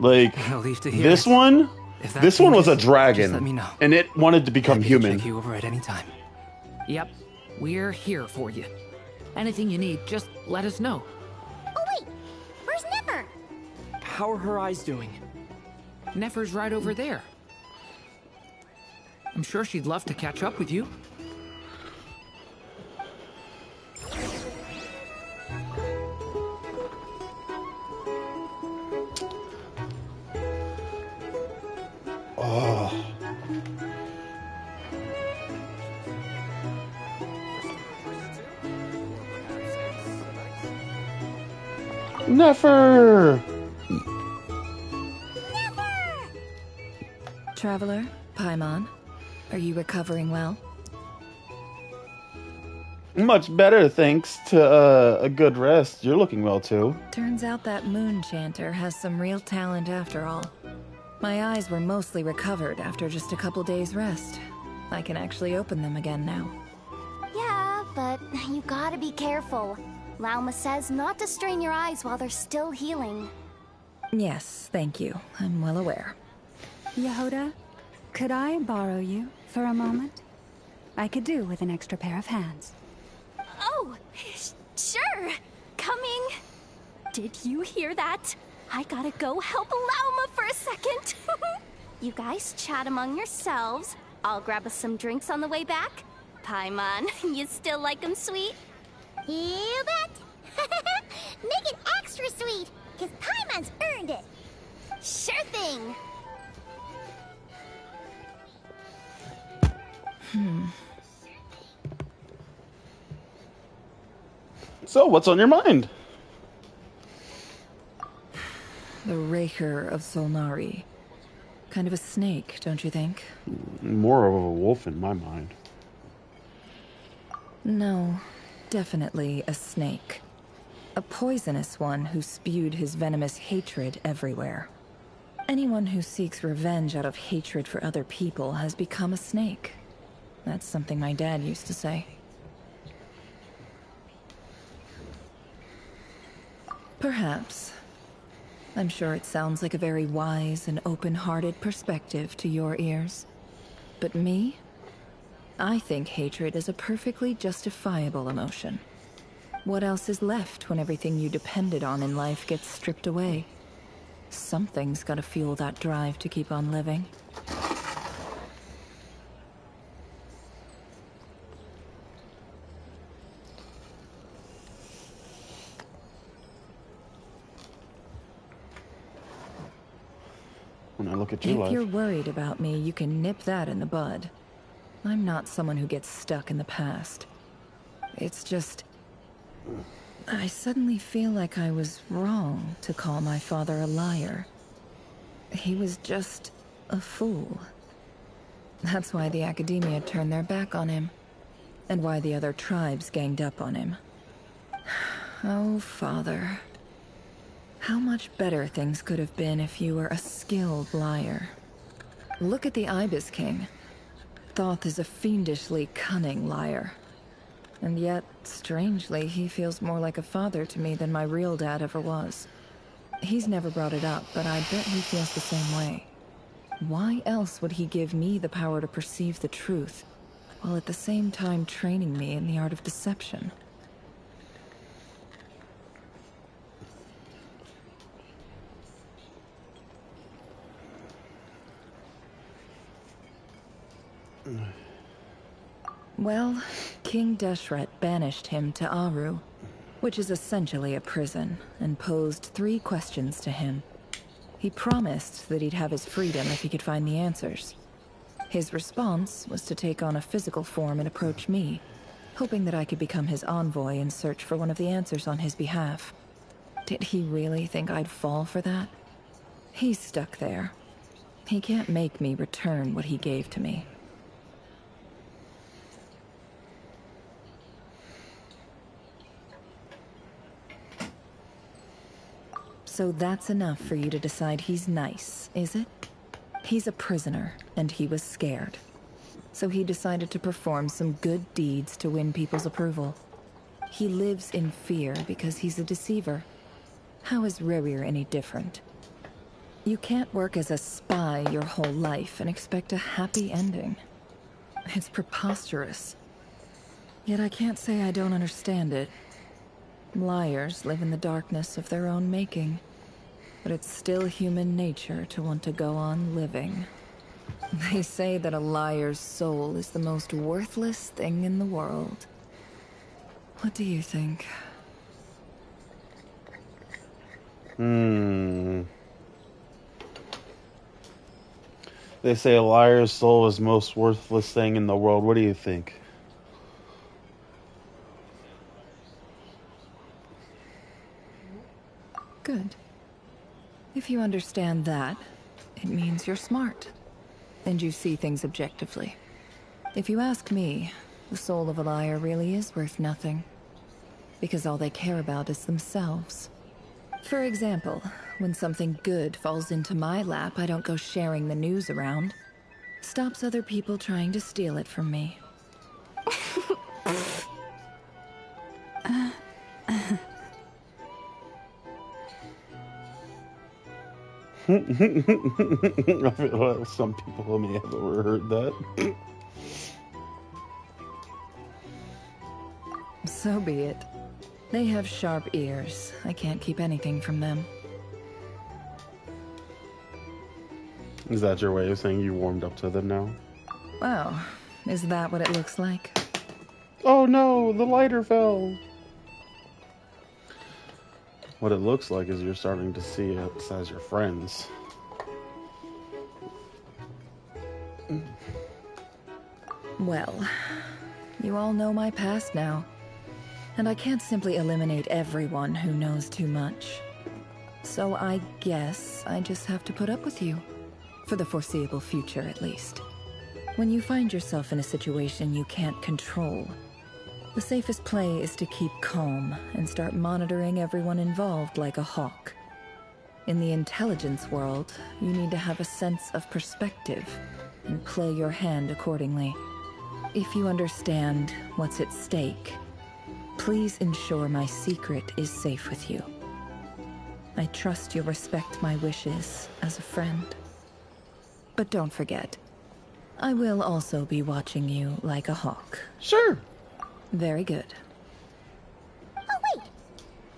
Like Relieved to hear this it. one, If that this one was a changes, dragon, just let me know. and it wanted to become Happy to human. check you over at any time. Yep, we're here for you. Anything you need, just let us know. Oh wait, where's Nefer? How are her eyes doing? Nefer's right over there. I'm sure she'd love to catch up with you. Never. Traveler, Paimon, are you recovering well? Much better, thanks to a good rest. You're looking well, too. Turns out that moon chanter has some real talent after all. My eyes were mostly recovered after just a couple days' rest. I can actually open them again now. Yeah, but you gotta be careful. Lauma says not to strain your eyes while they're still healing. Yes, thank you. I'm well aware. Yehoda, could I borrow you for a moment? I could do with an extra pair of hands. Oh, sure. Coming. Did you hear that? I gotta go help Lauma for a second. You guys chat among yourselves. I'll grab us some drinks on the way back. Paimon, you still like them sweet? You bet. Make it extra sweet, because Paimon's earned it. Sure thing. So, what's on your mind? The Raker of Solnari. Kind of a snake, don't you think? More of a wolf in my mind. No, definitely a snake. A poisonous one who spewed his venomous hatred everywhere. Anyone who seeks revenge out of hatred for other people has become a snake. That's something my dad used to say. Perhaps. I'm sure it sounds like a very wise and open-hearted perspective to your ears. But me? I think hatred is a perfectly justifiable emotion. What else is left when everything you depended on in life gets stripped away? Something's gotta fuel that drive to keep on living. When I look at your life. If you're worried about me, you can nip that in the bud. I'm not someone who gets stuck in the past. It's just... I suddenly feel like I was wrong to call my father a liar. He was just a fool. That's why the academia turned their back on him, and why the other tribes ganged up on him. Oh, father. How much better things could have been if you were a skilled liar. Look at the Ibis King. Thoth is a fiendishly cunning liar. And yet, strangely, he feels more like a father to me than my real dad ever was. He's never brought it up, but I bet he feels the same way. Why else would he give me the power to perceive the truth, while at the same time training me in the art of deception? Well, King Deshret banished him to Aru, which is essentially a prison, and posed 3 questions to him. He promised that he'd have his freedom if he could find the answers. His response was to take on a physical form and approach me, hoping that I could become his envoy and search for one of the answers on his behalf. Did he really think I'd fall for that? He's stuck there. He can't make me return what he gave to me. So that's enough for you to decide he's nice, is it? He's a prisoner, and he was scared. So he decided to perform some good deeds to win people's approval. He lives in fear because he's a deceiver. How is Rerir any different? You can't work as a spy your whole life and expect a happy ending. It's preposterous. Yet I can't say I don't understand it. Liars live in the darkness of their own making, but it's still human nature to want to go on living. They say that a liar's soul is the most worthless thing in the world. What do you think? They say a liar's soul is the most worthless thing in the world. What do you think? Good. If you understand that, it means you're smart. And you see things objectively. If you ask me, the soul of a liar really is worth nothing. Because all they care about is themselves. For example, when something good falls into my lap, I don't go sharing the news around. Stops other people trying to steal it from me. I feel like some people may have overheard that. So be it. They have sharp ears. I can't keep anything from them. Is that your way of saying you warmed up to them now? Oh, is that what it looks like? Oh no, the lighter fell. What it looks like is you're starting to see us as your friends. Well, you all know my past now. And I can't simply eliminate everyone who knows too much. So I guess I just have to put up with you. For the foreseeable future, at least. When you find yourself in a situation you can't control, the safest play is to keep calm and start monitoring everyone involved like a hawk. In the intelligence world, you need to have a sense of perspective and play your hand accordingly. If you understand what's at stake, please ensure my secret is safe with you. I trust you'll respect my wishes as a friend. But don't forget, I will also be watching you like a hawk. Sure. Very good. Oh wait!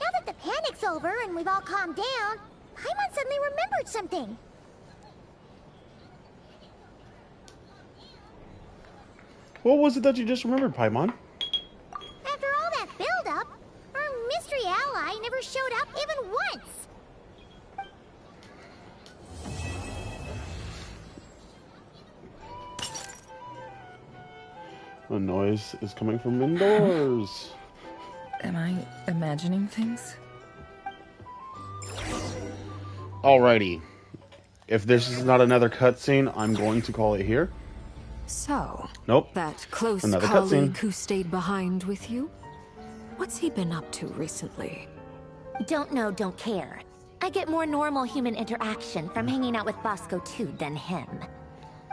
Now that the panic's over and we've all calmed down, Paimon suddenly remembered something. What was it that you just remembered, Paimon? After all that build-up, our mystery ally never showed up even once. The noise is coming from indoors. Am I imagining things? Alrighty. If this is not another cutscene, I'm going to call it here. So, Nope. that close Another colleague cutscene. who stayed behind with you? What's he been up to recently? Don't know, don't care. I get more normal human interaction from hanging out with Bosco too than him.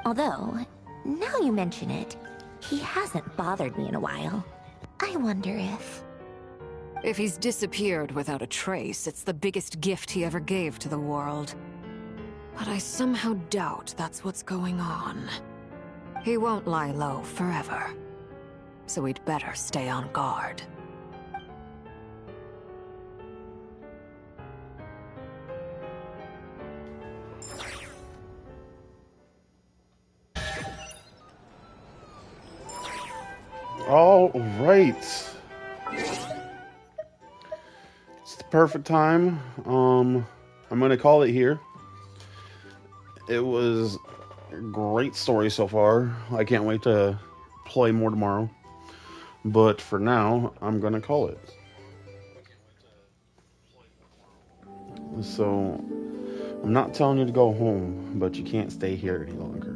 Although, now you mention it, he hasn't bothered me in a while. I wonder if... If he's disappeared without a trace, it's the biggest gift he ever gave to the world. But I somehow doubt that's what's going on. He won't lie low forever. So we'd better stay on guard. All right. It's the perfect time. I'm going to call it here. It was a great story so far. I can't wait to play more tomorrow. But for now, I'm going to call it. So, I'm not telling you to go home, but you can't stay here any longer.